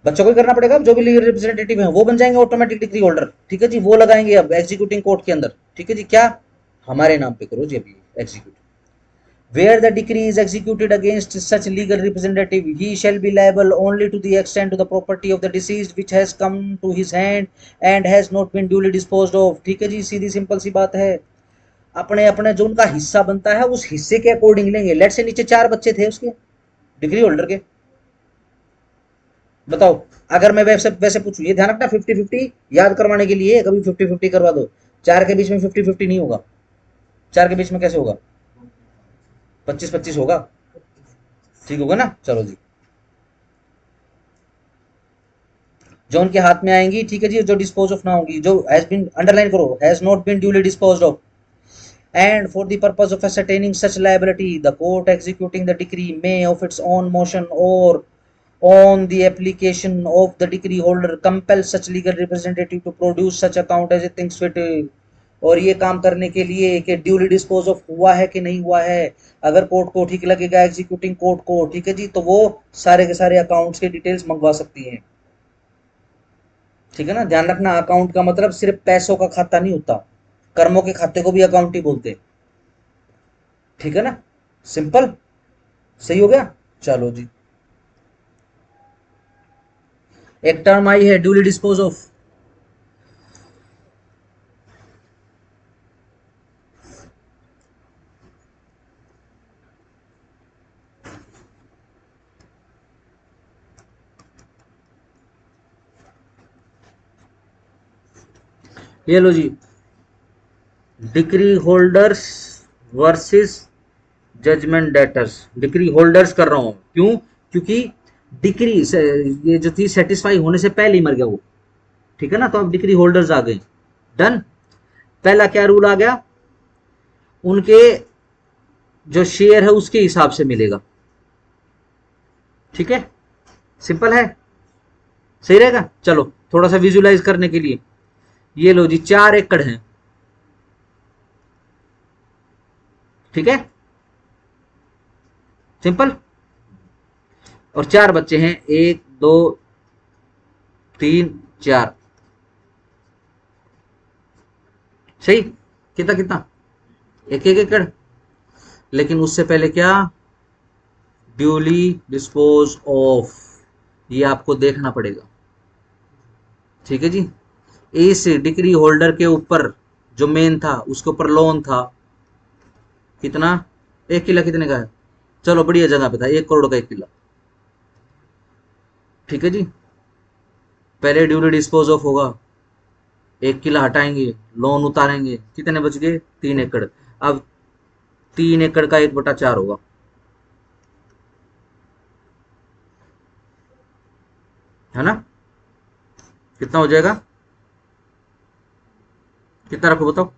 बच्चों को करना पड़ेगा, जो भी लीगल रिप्रेजेंटेटिव है वो बन जाएंगे ऑटोमेटिक डिक्री होल्डर, ठीक है जी, वो लगाएंगे अब एग्जीक्यूटिंग कोर्ट के अंदर, ठीक है जी, क्या हमारे नाम पे करो जी अभी execute. Where the decree is executed against such legal representative, he shall be liable only to the extent of the property of the deceased which has come to his hand and has not been duly disposed of, ठीक है जी, सीधी simple सी बात है। अपने अपने जो उनका हिस्सा बनता है उस हिस्से के अकॉर्डिंग लेंगे। लेट से नीचे 4 बच्चे थे उसके डिग्री होल्डर के, बताओ अगर मैं वैसे वैसे पूछूं, ये ध्यान रखना 50-50 याद करवाने के लिए कभी 50-50 करवा दो, 4 के बीच में 50-50 नहीं होगा। 4 के बीच में कैसे होगा? 25-25 होगा, ठीक होगा ना? चलो जी, जो उनके हाथ में आएंगी, ठीक है जी, जो डिस्पोज ऑफ ना होंगी, जो हैज बीन, अंडरलाइन करो, has not been duly disposed of, and for the purpose of ascertaining such liability the court executing the decree may of its own motion or on the application of the decree holder compel such legal representative to produce such account as it thinks fit। और ये काम करने के लिए कि duly dispose of हुआ है कि नहीं हुआ है, अगर कोर्ट को ठीक लगेगा, एग्जीक्यूटिंग कोर्ट को, ठीक है जी, तो वो सारे के सारे अकाउंट्स के डिटेल्स मंगवा सकती हैं। ठीक है ना? ध्यान रखना, अकाउंट का मतलब सिर्फ पैसों का खाता नहीं होता, कर्मों के खाते को भी अकाउंट ही बोलते हैं। ठीक है ना? सिंपल, सही हो गया? चलो जी, एक टर्म आई है ड्यूली डिस्पोज ऑफ। ये लो जी, decree holders versus judgment debtors. Decree holders कर रहा हूं, क्यों? क्योंकि डिक्री ये जो थी सेटिस्फाई होने से पहले ही मर गया वो, ठीक है ना? तो अब डिक्री होल्डर्स आ गए, डन। पहला क्या रूल आ गया? उनके जो शेयर है उसके हिसाब से मिलेगा, ठीक है? सिंपल है, सही रहेगा? चलो थोड़ा सा विजुलाइज करने के लिए, ये लो जी 4 एकड़ हैं, ठीक है, सिंपल। और 4 बच्चे हैं, 1 2 3 4, सही? कितना कितना? 1 एकड़। लेकिन उससे पहले क्या? ड्यूली डिस्पोज ऑफ, ये आपको देखना पड़ेगा, ठीक है जी। इस डिक्री होल्डर के ऊपर जो मेन था उसके ऊपर लोन था, कितना? 1 किला कितने का है? चलो बढ़िया जगह पे था, 1 करोड़ का 1 किला, ठीक है जी। पहले ड्यूली डिस्पोज ऑफ होगा, 1 किला हटाएंगे, लोन उतारेंगे, कितने बच गए? 3 एकड़। अब 3 एकड़ का 1/4 होगा, है ना? कितना हो जाएगा? कितना रखो बताओ?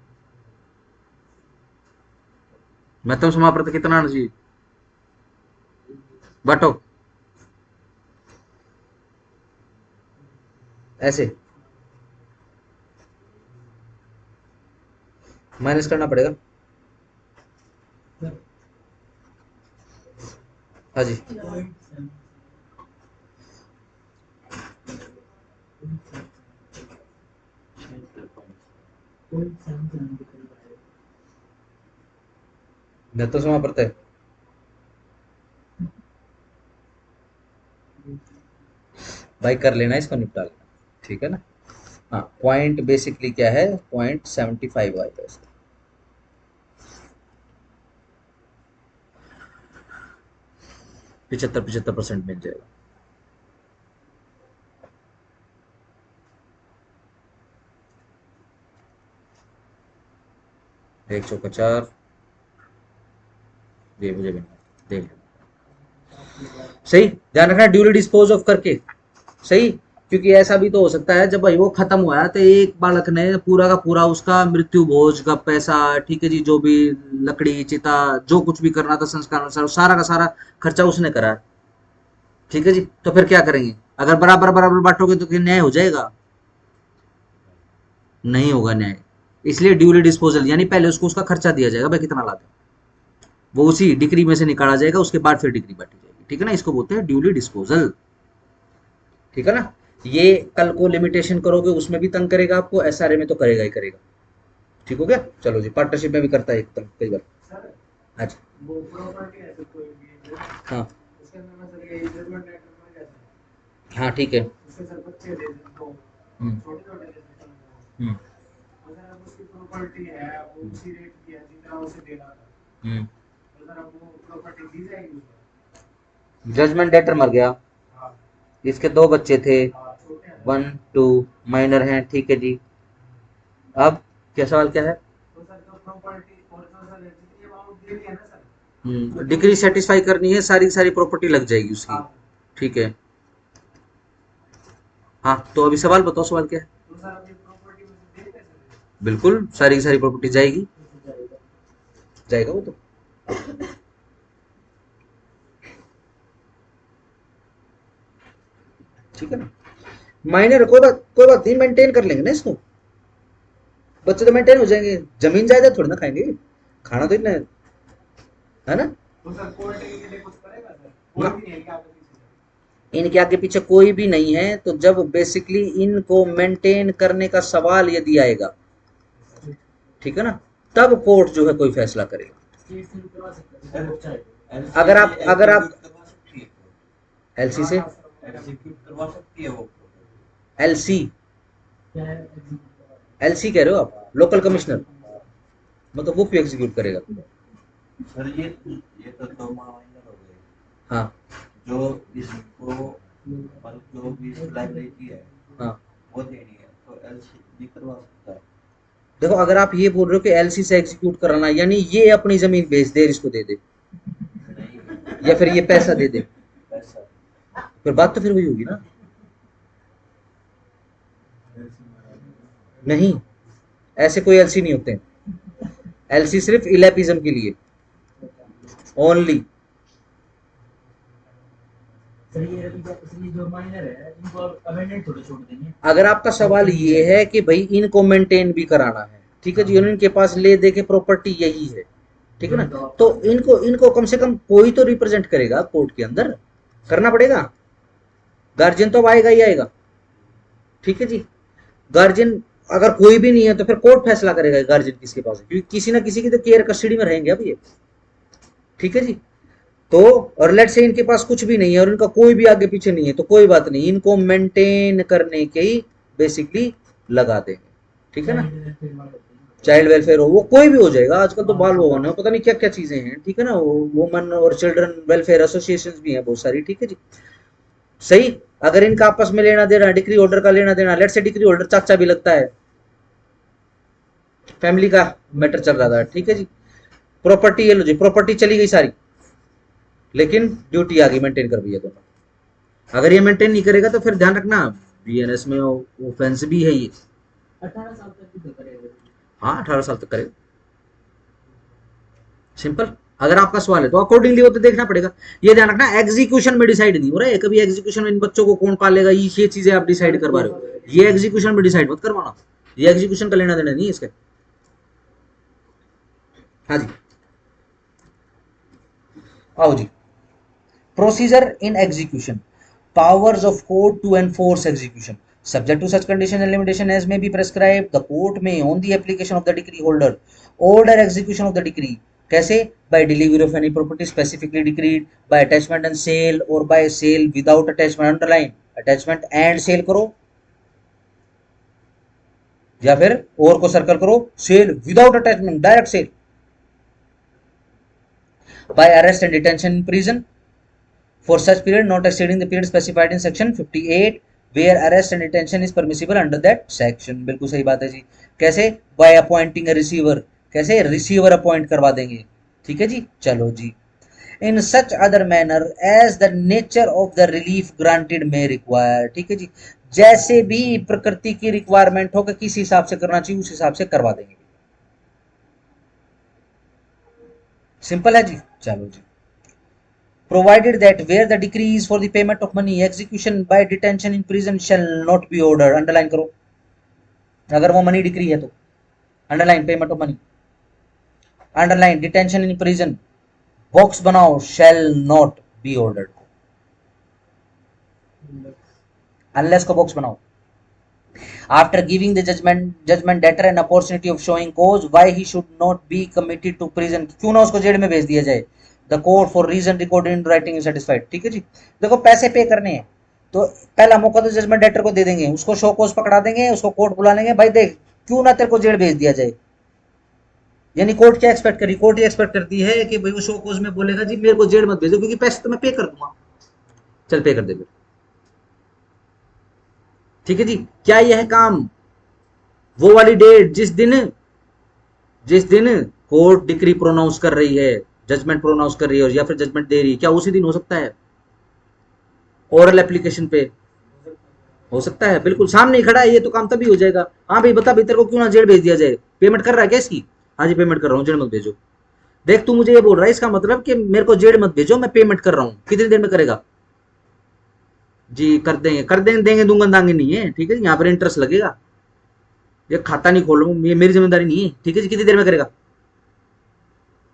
मैं तो समाप्त कितना आना चाहिए? बांटो ऐसे, माइनस करना पड़ेगा। हाँ जी, मैं तो समाप्त है, भाई कर लेना, इसको निपटा लेना, ठीक है ना? हाँ, पॉइंट बेसिकली क्या है? 0.75 आएगा इसका, 75% मिल जाएगा। एक चौका 4, ये मुझे भी देख लेना, सही? ध्यान रखना ड्यूली डिस्पोज ऑफ करके, सही? क्योंकि ऐसा भी तो हो सकता है जब भाई वो खत्म हुआ है तो एक बालक ने पूरा का पूरा उसका मृत्यु भोज का पैसा, ठीक है जी, जो भी लकड़ी चिता जो कुछ भी करना था संस्कार अनुसार, सारा का सारा खर्चा उसने करा है, ठीक है जी। तो फिर क्या करेंगे? अगर बराबर बराबर बांटोगे तो क्या न्याय हो जाएगा? नहीं होगा न्याय। इसलिए ड्यूली डिस्पोजल, यानी पहले उसको उसका खर्चा दिया जाएगा, भाई कितना लाता, वो उसी डिक्री में से निकाला जाएगा, उसके बाद फिर डिक्री बांटी जाएगी, ठीक है ना? इसको बोलते हैं ड्यूली डिस्पोजल, ठीक है ना? ये कल को लिमिटेशन करोगे उसमें भी तंग करेगा आपको, एसआरए में तो करेगा ही करेगा, ठीक हो गया? चलो जी, पार्टनरशिप में भी करता है एक तंग कई बार। सर अच्छा, वो प्रॉपर्टी है तो कोई भी है, हाँ उसके अंदर में सर ये जजमेंट लेटर में कैसे हाँ, ठीक है। उसके सर बच्चे दे दो, हम्म छोटे छोटे दे दो, हम्म अगर अब उसकी प्रॉपर्टी है, वो उसी रेट की है जितना उसे देना था, अगर अब वो प्रॉपर्टी दी जाएगी उसको। जजमेंट डेटर मर गया, हाँ इसके 2 बच्चे थे, हाँ, छोटे हैं 1 2 माइनर हैं, ठीक है जी। अब क्या सवाल क्या है? तो सर जो प्रॉपर्टी और जो सर जितनी अमाउंट देनी है ना सर, डिग्री सेटिस्फाई करनी है, सारी की सारी प्रॉपर्टी लग जाएगी उसकी, हाँ, ठीक है। हाँ तो अभी सवाल बताओ, सवाल क्या है? तो सर अपनी प्रॉपर्टी में से देते सर। बिल्कुल सारी की सारी प्रॉपर्टी जाएगी, जाएगा वो तो। ठीक है ना, माइनर कोई बात नहीं, मेंटेन कर लेंगे ना इसको, बच्चे तो मेंटेन हो जाएंगे, जमीन जायदाद थोड़ी ना खाएंगे, खाना तो इतना है ना। तो सर कोर्ट के लिए कुछ करेगा सर? कोई भी नहीं है क्या आपके पीछे? इनके आगे पीछे कोई भी नहीं है, तो जब बेसिकली इनको मेंटेन करने का सवाल यदि आएगा, ठीक है ना, तब कोर्ट जो है कोई फैसला करेगा। स्टेट से भी करवा सकते हैं, चाहे अगर आप करवा सकती है, एलसी से, एग्जीक्यूट करवा सकती है वो। एलसी क्या है execute करवा। एलसी कह रहे हो आप, लोकल कमिश्नर, मतलब वो क्यों एग्जीक्यूट करेगा? सर ये तो 2 माइनर हो गए, हाँ जो इसको मतलब जो भी लाइबिलिटी है हाँ, वो देनी है, तो एलसी भी करवा सकता है। देखो अगर आप ये बोल रहे हो कि एलसी से एग्जीक्यूट कराना, यानी ये अपनी जमीन बेच दे, इसको दे दे, नहीं, या फिर ये पैसा दे दे, पैसा फिर बात तो फिर वही होगी ना। नहीं, ऐसे कोई एलसी नहीं होते, एलसी सिर्फ इलेपिज्म के लिए ओनली। सर ये रवि जो माइनर है इनको अमेंडमेंट थोड़े छोड़ देंगे। अगर आपका सवाल ये है कि भाई इनको मेंटेन भी कराना है, ठीक है जी, इनके पास ले दे के प्रॉपर्टी यही है, ठीक है ना, तो इनको कम से कम कोई तो रिप्रेजेंट करेगा कोर्ट के अंदर, करना पड़ेगा। गार्जियन तो अब आएगा ही आएगा, ठीक है जी। गार्जियन अगर कोई भी नहीं है तो फिर कोर्ट फैसला करेगा गार्जियन किसके पास है, क्योंकि किसी ना किसी की तो केयर कस्टडी में रहेंगे अब ये, ठीक है जी। तो और लेट से इनके पास कुछ भी नहीं है और इनका कोई भी आगे पीछे नहीं है, तो कोई बात नहीं, इनको मेंटेन करने के ही बेसिकली लगा देंगे, ठीक है ना। चाइल्ड वेलफेयर हो, वो कोई भी हो जाएगा, आजकल तो बाल भवन है, पता नहीं क्या क्या चीजें हैं, ठीक है ना, वुमन और चिल्ड्रन वेलफेयर एसोसिएशंस भी हैं बहुत सारी, ठीक है जी। सही, अगर इनका आपस में लेना देना, डिक्री होल्डर का लेना देना, लेट से डिक्री होल्डर चाचा भी लगता है, फैमिली का मैटर चल रहा था, ठीक है जी। प्रॉपर्टी ये लो जी, प्रॉपर्टी चली गई सारी, लेकिन ड्यूटी आ गई मेंटेन कर भैया दोनों। अगर ये मेंटेन नहीं करेगा तो फिर ध्यान रखना, बीएनएस में ऑफेंस भी है ये। 18 साल तक भी करेगा। हाँ 18 साल तक करेगा, सिंपल। अगर आपका सवाल है तो अकॉर्डिंगली वो तो देखना पड़ेगा। ये ध्यान रखना, एग्जीक्यूशन में डिसाइड नहीं हो रहा है कभी, एग्जीक्यूशन में इन बच्चों को कौन पालेगा, ये चीजें आप डिसाइड करवा रहे हो, ये एग्जीक्यूशन में डिसाइड मत करवाना, ये एग्जीक्यूशन का लेना देना नहीं है इसका। हाँ जी, आओ जी। Procedure in execution. Powers of court to enforce execution. Subject to such condition and limitation as may be prescribed, the court may, on the application of the decree holder, order execution of the decree. कैसे? By delivery of any property specifically decreed, by attachment and sale, or by sale without attachment. Underline attachment and sale करो, या फिर और को circle करो, sale without attachment, direct sale. By arrest and detention in prison for such period not exceeding the period specified in section 58, where arrest and detention is permissible under that section. बिल्कुल सही बात है जी। कैसे? By appointing a receiver, कैसे? Receiver appoint करवा देंगे, ठीक है जी। चलो जी। In such other manner as the nature of the relief granted may require, ठीक है जी, जैसे भी प्रकृति की रिक्वायरमेंट हो कि किस हिसाब से करना चाहिए उस हिसाब से करवा देंगे, सिंपल है जी। चलो जी। Provided that where the decree is for the payment of money, execution by detention in prison shall not be ordered. Underline करो, अगर वो मनी डिक्री है तो underline payment of money, underline detention in prison, box बनाओ, shall not be ordered, unless को box बनाओ। After giving the judgment debtor an opportunity of showing cause why he should not be committed to prison, क्यों ना उसको jail में भेज दिया जाए, the court for reason recorded in writing is satisfied, ठीक है जी। देखो पैसे पे करने हैं तो पहला मौका तो जजमेंट डेटर को दे देंगे, उसको शो कोज पकड़ा देंगे, उसको कोर्ट बुला लेंगे, भाई देख क्यों ना तेरे को जेल भेज दिया जाए। यानी कोर्ट क्या एक्सपेक्ट करी, कोर्ट ये एक्सपेक्ट करती है कि भाई वो शो कोज में बोलेगा जी मेरे को जेल मत भेजो क्योंकि पैसे तो मैं पे कर दूंगा, चल पे कर दे फिर। ठीक है जी। क्या यह है काम, वो वाली डेट जिस दिन कोर्ट डिक्री प्रोनाउंस कर रही है, जजमेंट प्रोनाउंस कर रही है या फिर जजमेंट दे रही है, क्या उसी दिन हो सकता है ओरल एप्लीकेशन पे? हो सकता है, बिल्कुल सामने ही खड़ा है, ये तो काम तभी हो जाएगा। हाँ भाई बता भाई तेरे को क्यों ना जेल भेज दिया जाए, पेमेंट कर रहा है क्या इसकी? हाँ जी पेमेंट कर रहा हूँ, जेल मत भेजो। देख तू मुझे ये बोल रहा है इसका मतलब कि मेरे को जेल मत भेजो, मैं पेमेंट कर रहा हूँ, कितनी देर में करेगा? जी कर देंगे देंगे दूंगा दांगे नहीं है, ठीक है। यहाँ पर इंटरेस्ट लगेगा, ये खाता नहीं खोलूँ, ये मेरी जिम्मेदारी नहीं है, ठीक है जी। कितनी देर में करेगा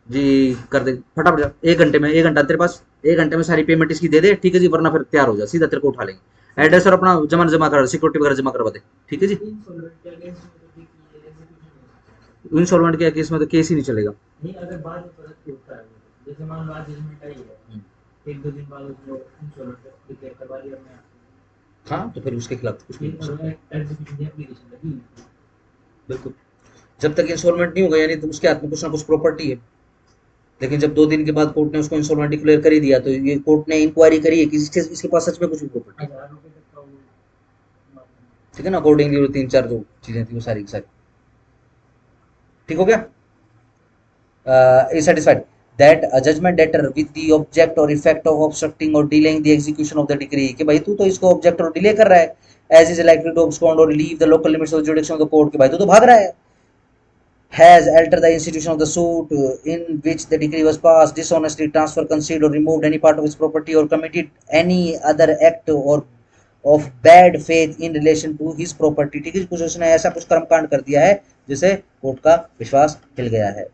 जी? कर दे फटाफट जा, 1 घंटे में, 1 घंटा तेरे पास, 1 घंटे में सारी पेमेंट इसकी दे दे, ठीक है जी, वरना फिर तैयार हो जा, सीधा तेरे को उठा लेंगे। एड्रेस और अपना जमा करा, सिक्योरिटी वगैरह जमा करवा दे, ठीक है जी। इंसॉल्वेंट के अगेंस्ट में तो देखिए एग्जीक्यूशन हो सकता है। इंस्टॉलमेंट के केस में तो केस ही नहीं चलेगा। नहीं, अगर बाद में परत के होता है वो, जैसे मान लो आज जजमेंट आई है, एक दो दिन बाद उसको इंसॉल्वेंट डिक्लेयर करवा दिया मैं, हाँ तो फिर उसके खिलाफ कुछ नहीं हो सकता। एग्जीक्यूशन की एप्लीकेशन लगी, बिल्कुल, जब तक इंस्टॉलमेंट नहीं होगा यानी तो उसके हाथ में कुछ ना कुछ प्रॉपर्टी है। लेकिन जब 2 दिन के बाद कोर्ट ने उसको इंस्टॉलमेंट डिक्लेयर कर ही दिया तो ये कोर्ट ने इंक्वायरी करी है कि इसके पास सच में कुछ भी प्रॉपर्टी है, 1000 रुपये तक का वो। ठीक है ना। अकॉर्डिंगली वो 3-4 जो चीजें थी वो सारी की सारी ठीक हो गया। is satisfied that a judgment debtor with the object or effect of obstructing or delaying the execution of the decree, कि भाई तू तो इसको ऑब्जेक्ट और डिले कर रहा है, as is likely to abscond or leave the local limits of the jurisdiction of the court, कि भाई तू तो भाग रहा है, has altered the institution of the suit in which the decree was passed, dishonestly transferred, concealed or removed any part of its property or committed any other act or of bad faith in relation to his property, ठीक है। कुछ उसने ऐसा कुछ कर्मकांड कर दिया है जिससे कोर्ट का विश्वास हिल गया है।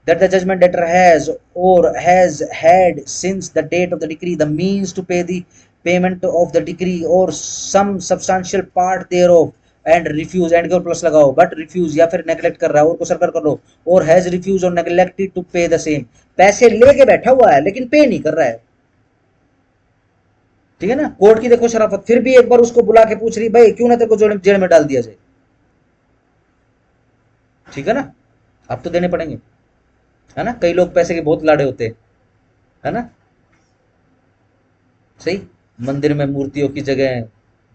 That the judgment debtor has or has had since the date of the decree the means to pay the payment of the decree or some substantial part thereof and refuse, and के plus लगाओ, but refuse या फिर neglect कर रहा है, और को circle कर लो, or has refused or neglected to pay the same, पैसे लेके बैठा हुआ है लेकिन पे नहीं कर रहा है, ठीक है ना। कोर्ट की देखो शराफत, फिर भी एक बार उसको बुला के पूछ रही भाई क्यों ना तेरे को जेल में डाल दिया जाए, ठीक है ना। अब तो देने पड़ेंगे, है ना। कई लोग पैसे के बहुत लाड़े होते हैं, है ना। सही, मंदिर में मूर्तियों की जगह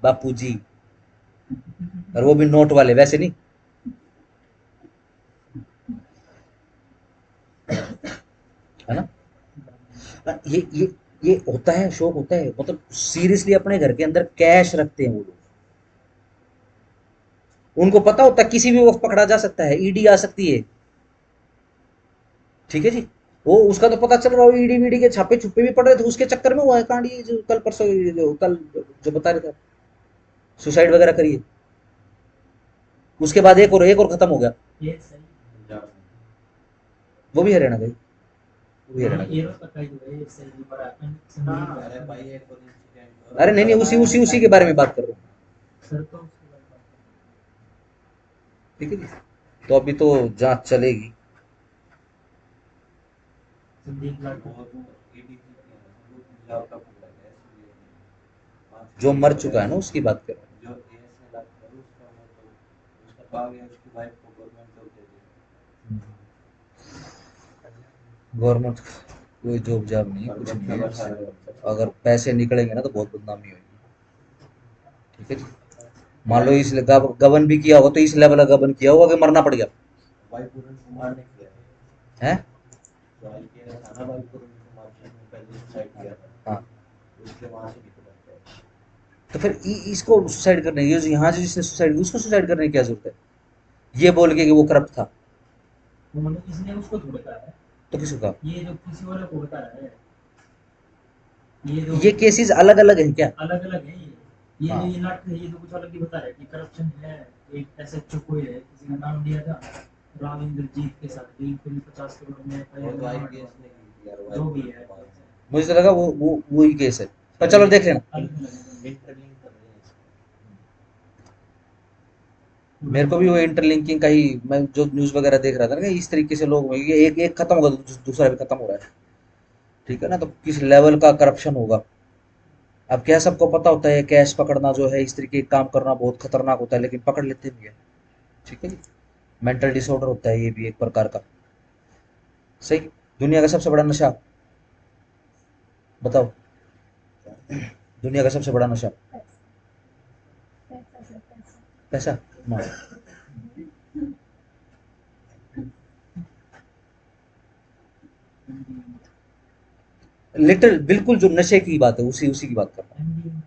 बापू जी, और वो भी नोट वाले, वैसे नहीं, है ना। ये होता है, शौक होता है, मतलब सीरियसली अपने घर के अंदर कैश रखते हैं वो लोग, उनको पता होता है किसी भी वक्त पकड़ा जा सकता है, ईडी आ सकती है, ठीक है जी। वो उसका तो पता चल रहा हो, ईडी वीडी के छापे छुपे भी पड़ रहे थे, उसके चक्कर में हुआ है कांड ये जो कल परसों जो कल जो बता रहे थे, सुसाइड वगैरह करिए, उसके बाद एक और खत्म हो गया, ये सही वो भी हरियाणा गई, वो भी हरियाणा गई। ये पता ही है, सही बड़ा अरे भाई एक और इंसिडेंट, अरे नहीं उसी के बारे में बात कर रहा हूँ, सर तो उसके बाद बात ठीक है जी। तो अभी तो जांच चलेगी, संदीप लाल वो तो ईडी की पंजाब का पूरा है, इसलिए जो मर चुका है ना उसकी बात कर रहा हूँ। जो एएसए लाख का उसका वो तो उसका भाग है, उसकी वाइफ को गवर्नमेंट जॉब दे दी। गवर्नमेंट कोई जॉब जॉब नहीं है, कुछ नहीं है, अगर पैसे निकलेंगे ना तो बहुत बदनामी होगी, ठीक है जी। मान लो इस गबन भी किया होगा तो इस लेवल का गबन किया होगा कि मरना पड़ गया, भाई पूरन कुमार ने किया है। जो आईपीएस था ना, भाई पूरन कुमार ने पहले सुसाइड किया था, हाँ उसके वहां से निकला था। तो फिर इसको सुसाइड करने की, यहाँ जो जिसने सुसाइड की उसको सुसाइड करने की क्या जरूरत है, ये बोल के कि वो करप्ट था, उन्होंने इसने उसको थोड़ा बताया है, तो किसको कहा? ये जो किसी और को बताया है, ये जो ये केसेस अलग अलग है क्या? अलग अलग है, ये हाँ। जो ये नाटक है, ये तो कुछ अलग ही बता रहा है कि करप्शन है। एक एसएचओ कोई है, किसी का नाम दिया था राम इंद्रजीत के साथ, 50 करोड़ में वो तो आईपीएस ने की थी यार, जो भी है, मुझे तो लगा वो वही केस है, पर चलो देख लेना। अलग अलग है। इंटरलिंक कर रहे हैं इसको। मेरे को भी वो इंटरलिंकिंग का ही, मैं जो न्यूज़ वगैरह देख रहा था ना, इस तरीके से लोग, ये एक खत्म होगा तो दूसरा भी खत्म हो रहा है, ठीक है ना। तो किस लेवल का करप्शन होगा, अब क्या सबको पता होता है कैश पकड़ना जो है, इस तरीके के काम करना बहुत खतरनाक होता है, लेकिन पकड़ लेते भी है, ठीक है जी। मेंटल डिसऑर्डर होता है ये भी एक प्रकार का। सही। दुनिया का सबसे बड़ा नशा बताओ, दुनिया का सबसे बड़ा नशा? पैसा सर, पैसा। पैसा ना। लिटिल बिल्कुल जो नशे की बात है उसी उसी की बात कर रहा हूँ।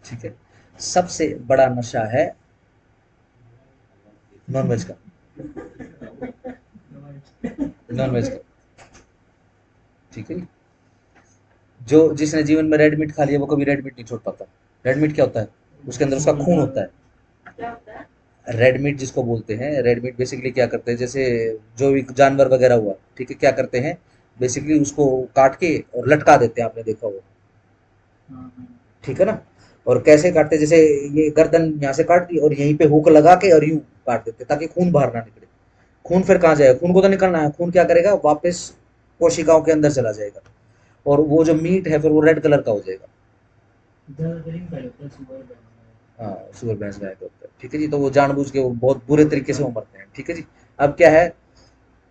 ठीक है। सबसे बड़ा नशा है नॉनवेज का, नॉनवेज का। ठीक है। जो जिसने जीवन में रेड मीट खा लिया वो कभी रेड मीट नहीं छोड़ पाता। रेड मीट क्या होता है? उसके अंदर उसका खून होता है। क्या होता है? रेड मीट जिसको बोलते हैं, रेड मीट बेसिकली क्या करते हैं, जैसे जो भी जानवर वगैरह हुआ, ठीक है, क्या करते हैं बेसिकली उसको काट के और लटका देते हैं, आपने देखा होगा, ठीक है ना। और कैसे काटते हैं, जैसे ये गर्दन यहाँ से काट दी और यहीं पे हुक लगा के और यूं काट देते हैं ताकि खून बाहर ना निकले। खून फिर कहाँ जाएगा? खून को तो निकलना है, खून क्या करेगा, वापस कोशिकाओं के अंदर चला जाएगा और वो जो मीट है फिर वो रेड कलर का हो जाएगा। हाँ, सुअर भैंस गाय का होता है। ठीक है जी। तो वो जानबूझ के वो बहुत बुरे तरीके से वो मरते हैं। ठीक है जी। अब क्या है,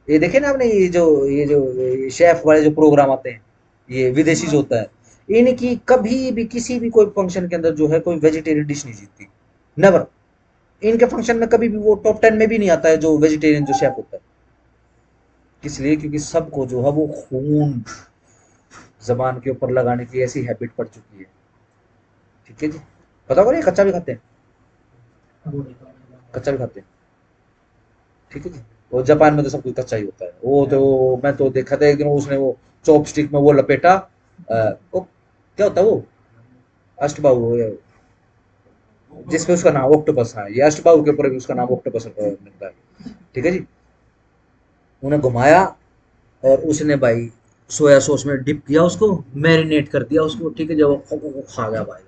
ये देखे ना आपने, ये शेफ वाले जो प्रोग्राम आते हैं, ये विदेशी जो होता है, इनकी कभी भी किसी भी कोई फंक्शन के अंदर जो है कोई वेजिटेरियन डिश नहीं जीतती। नेवर। इनके फंक्शन में कभी भी वो टॉप 10 में भी नहीं आता है जो वेजिटेरियन जो शेफ होता है। इसलिए क्योंकि सबको जो है वो खून जबान के ऊपर लगाने की ऐसी हैबिट पड़ चुकी है। ठीक है जी। पता होगा, ये कच्चा भी खाते हैं, कच्चा भी खाते हैं। ठीक है जी। और जापान में तो सब कुछ कच्चा ही होता है। वो तो मैं तो देखा था एक दिन, उसने वो चॉपस्टिक में वो लपेटा, वो क्या होता है वो, अष्टबाहु, जिसपे उसका नाम ऑक्टोपस, हाँ, ये अष्टबाहु के ऊपर भी उसका नाम ऑक्टोपस मिलता है। ठीक है जी। उन्हें घुमाया और उसने भाई सोया सॉस में डिप किया, उसको मैरिनेट कर दिया उसको। ठीक है, जब वो खा गया भाई,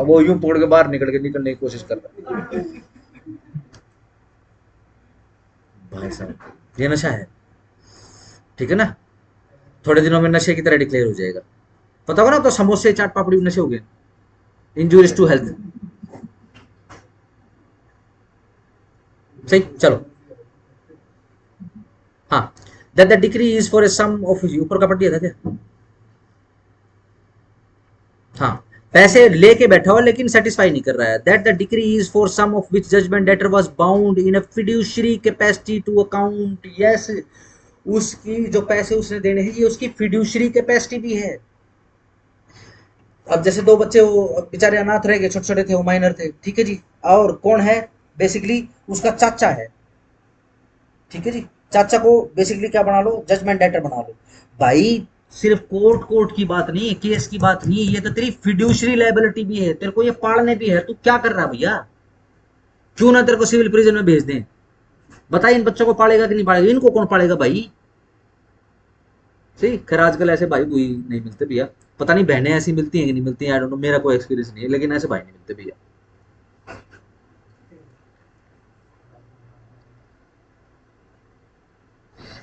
वो यूं तोड़ के बाहर निकलने की कोशिश कर रहा है भाई साहब। ये नशा है। ठीक है ना। थोड़े दिनों में नशे की तरह डिक्लेयर हो जाएगा। पता होगा ना, तो समोसे चाट पापड़ी नशे हो गए, इंजूरियस टू हेल्थ। सही। चलो। हाँ। That the decree is for a sum of, ऊपर का पढ़ दिया था क्या? हाँ। पैसे लेके बैठा हो लेकिन सेटिस्फाई नहीं कर रहा है। That the decree is for sum of which judgment debtor was bound in a fiduciary capacity to account. Yes, उसकी जो पैसे उसने देने हैं ये उसकी फिड्यूशरी कैपेसिटी भी है। अब जैसे दो बच्चे वो बेचारे अनाथ रह गए, छोटे छोटे थे, वो माइनर थे। ठीक है जी। और कौन है बेसिकली, उसका चाचा है। ठीक है जी। चाचा को बेसिकली क्या बना लो, जजमेंट डेटर बना लो। भाई सिर्फ कोर्ट कोर्ट की बात नहीं है, केस की बात नहीं है, ये तो तेरी फिड्यूशरी लायबिलिटी भी है, तेरे को ये पालने भी है। तू क्या कर रहा है भैया? क्यों ना तेरे को सिविल प्रिजन में भेज दें? बता, इन बच्चों को पालेगा कि नहीं पालेगा? इनको कौन पालेगा भाई? सही। खैर आजकल ऐसे भाई कोई नहीं मिलते भैया। पता नहीं बहनें ऐसी मिलती हैं कि नहीं मिलती हैं, आई डोंट नो, मेरा कोई एक्सपीरियंस नहीं है, लेकिन ऐसे भाई नहीं मिलते भैया।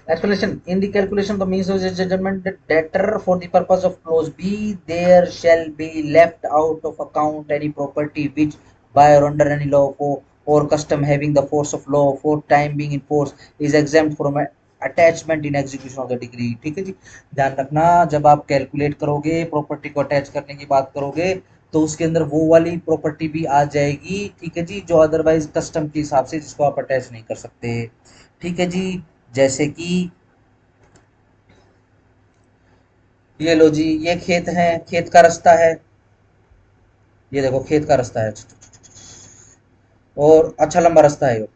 Explanation. In the calculation of the means of judgment, the debtor for the purpose of clause B, there shall be left out of account any property which by or under any law or custom having the force of law for time being in force is exempt from attachment in execution of the degree. ठीक है जी। ध्यान रखना, जब आप calculate करोगे, property को attach करने की बात करोगे, तो उसके अंदर वो वाली प्रॉपर्टी भी आ जाएगी। ठीक है जी, जो अदरवाइज कस्टम के हिसाब से जिसको आप अटैच नहीं कर सकते। ठीक है जी। जैसे कि ये लो जी, ये खेत है, खेत का रास्ता है, ये देखो खेत का रास्ता है और अच्छा लंबा रास्ता है ये।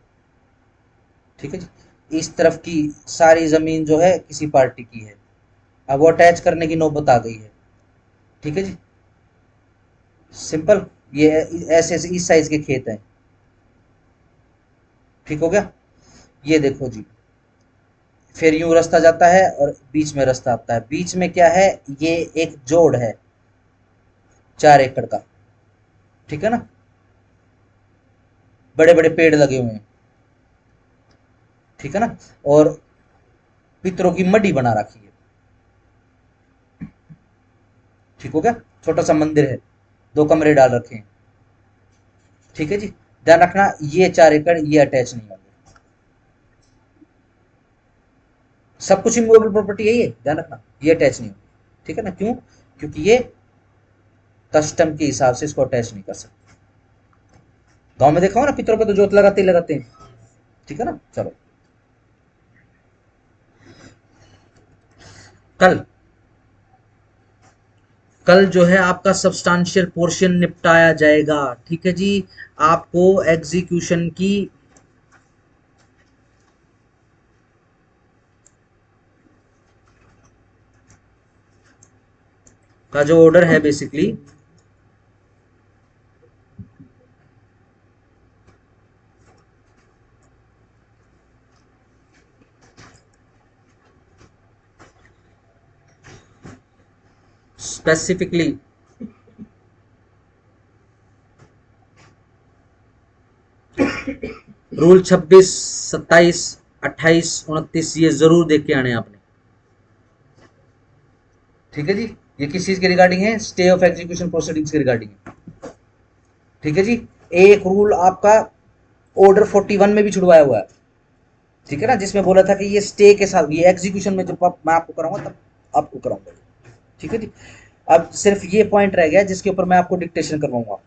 ठीक है जी। इस तरफ की सारी जमीन जो है किसी पार्टी की है। अब वो अटैच करने की नौबत आ गई है। ठीक है जी। सिंपल। ये ऐसे ऐसे इस साइज के खेत हैं। ठीक हो गया। ये देखो जी, फिर यूं रास्ता जाता है और बीच में रास्ता आता है। बीच में क्या है, ये एक जोड़ है 4 एकड़ का। ठीक है ना। बड़े बड़े पेड़ लगे हुए हैं। ठीक है ना। और पितरों की मड्डी बना रखी है। ठीक हो गया। छोटा सा मंदिर है, 2 कमरे डाल रखे हैं। ठीक है जी। ध्यान रखना ये 4 एकड़ ये अटैच नहीं होंगे। सब कुछ इमूवेबल प्रॉपर्टी है ये, ध्यान रखना ये अटैच नहीं होंगे, ठीक है ना। क्यों? क्योंकि ये कस्टम के हिसाब से इसको अटैच नहीं कर सकते। गांव में देखा हो ना, पितरों पे तो जोत लगाते ही लगाते हैं, ठीक है ना। चलो कल जो है आपका सब्सटेंशियल पोर्शन निपटाया जाएगा, ठीक है जी। आपको एग्जीक्यूशन की का जो ऑर्डर है बेसिकली स्पेसिफिकली रूल 26, 27, 28, 29 ये जरूर देख के आने आपने, ठीक है जी। ये किस चीज के रिगार्डिंग है? स्टे ऑफ एग्जीक्यूशन प्रोसीडिंग्स के रिगार्डिंग है, ठीक है जी। एक रूल आपका ऑर्डर 41 में भी छुड़वाया हुआ है, ठीक है ना, जिसमें बोला था कि ये स्टे के साथ ये एग्जीक्यूशन में जब मैं आपको कराऊंगा तब आपको कराऊंगा, ठीक है जी। अब सिर्फ ये पॉइंट रह गया जिसके ऊपर मैं आपको डिक्टेशन करवाऊंगा।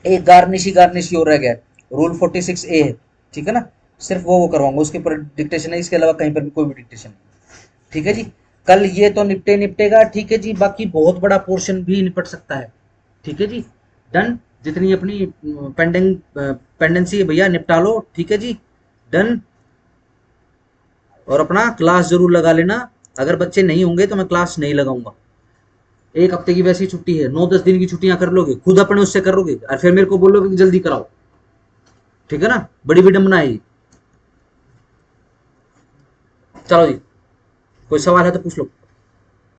एक गार्निशी और रह गया, रूल 46A है, ठीक है ना। सिर्फ वो करवाऊंगा, उसके ऊपर डिक्टेशन है, इसके अलावा कहीं पर भी कोई भी डिक्टेशन नहीं, ठीक है जी। कल ये तो निपटेगा, ठीक है जी। बाकी बहुत बड़ा पोर्शन भी निपट सकता है, ठीक है जी। डन, जितनी अपनी पेंडेंसी है भैया निपटा लो, ठीक है जी। डन। और अपना क्लास जरूर लगा लेना, अगर बच्चे नहीं होंगे तो मैं क्लास नहीं लगाऊंगा। एक हफ्ते की वैसी छुट्टी है, 9-10 दिन की छुट्टियां कर लोगे, खुद अपने उससे कर लोगे और फिर मेरे को बोलोगे कि जल्दी कराओ, ठीक है ना। बड़ी विडंबना है। चलो जी, कोई सवाल है तो पूछ लो।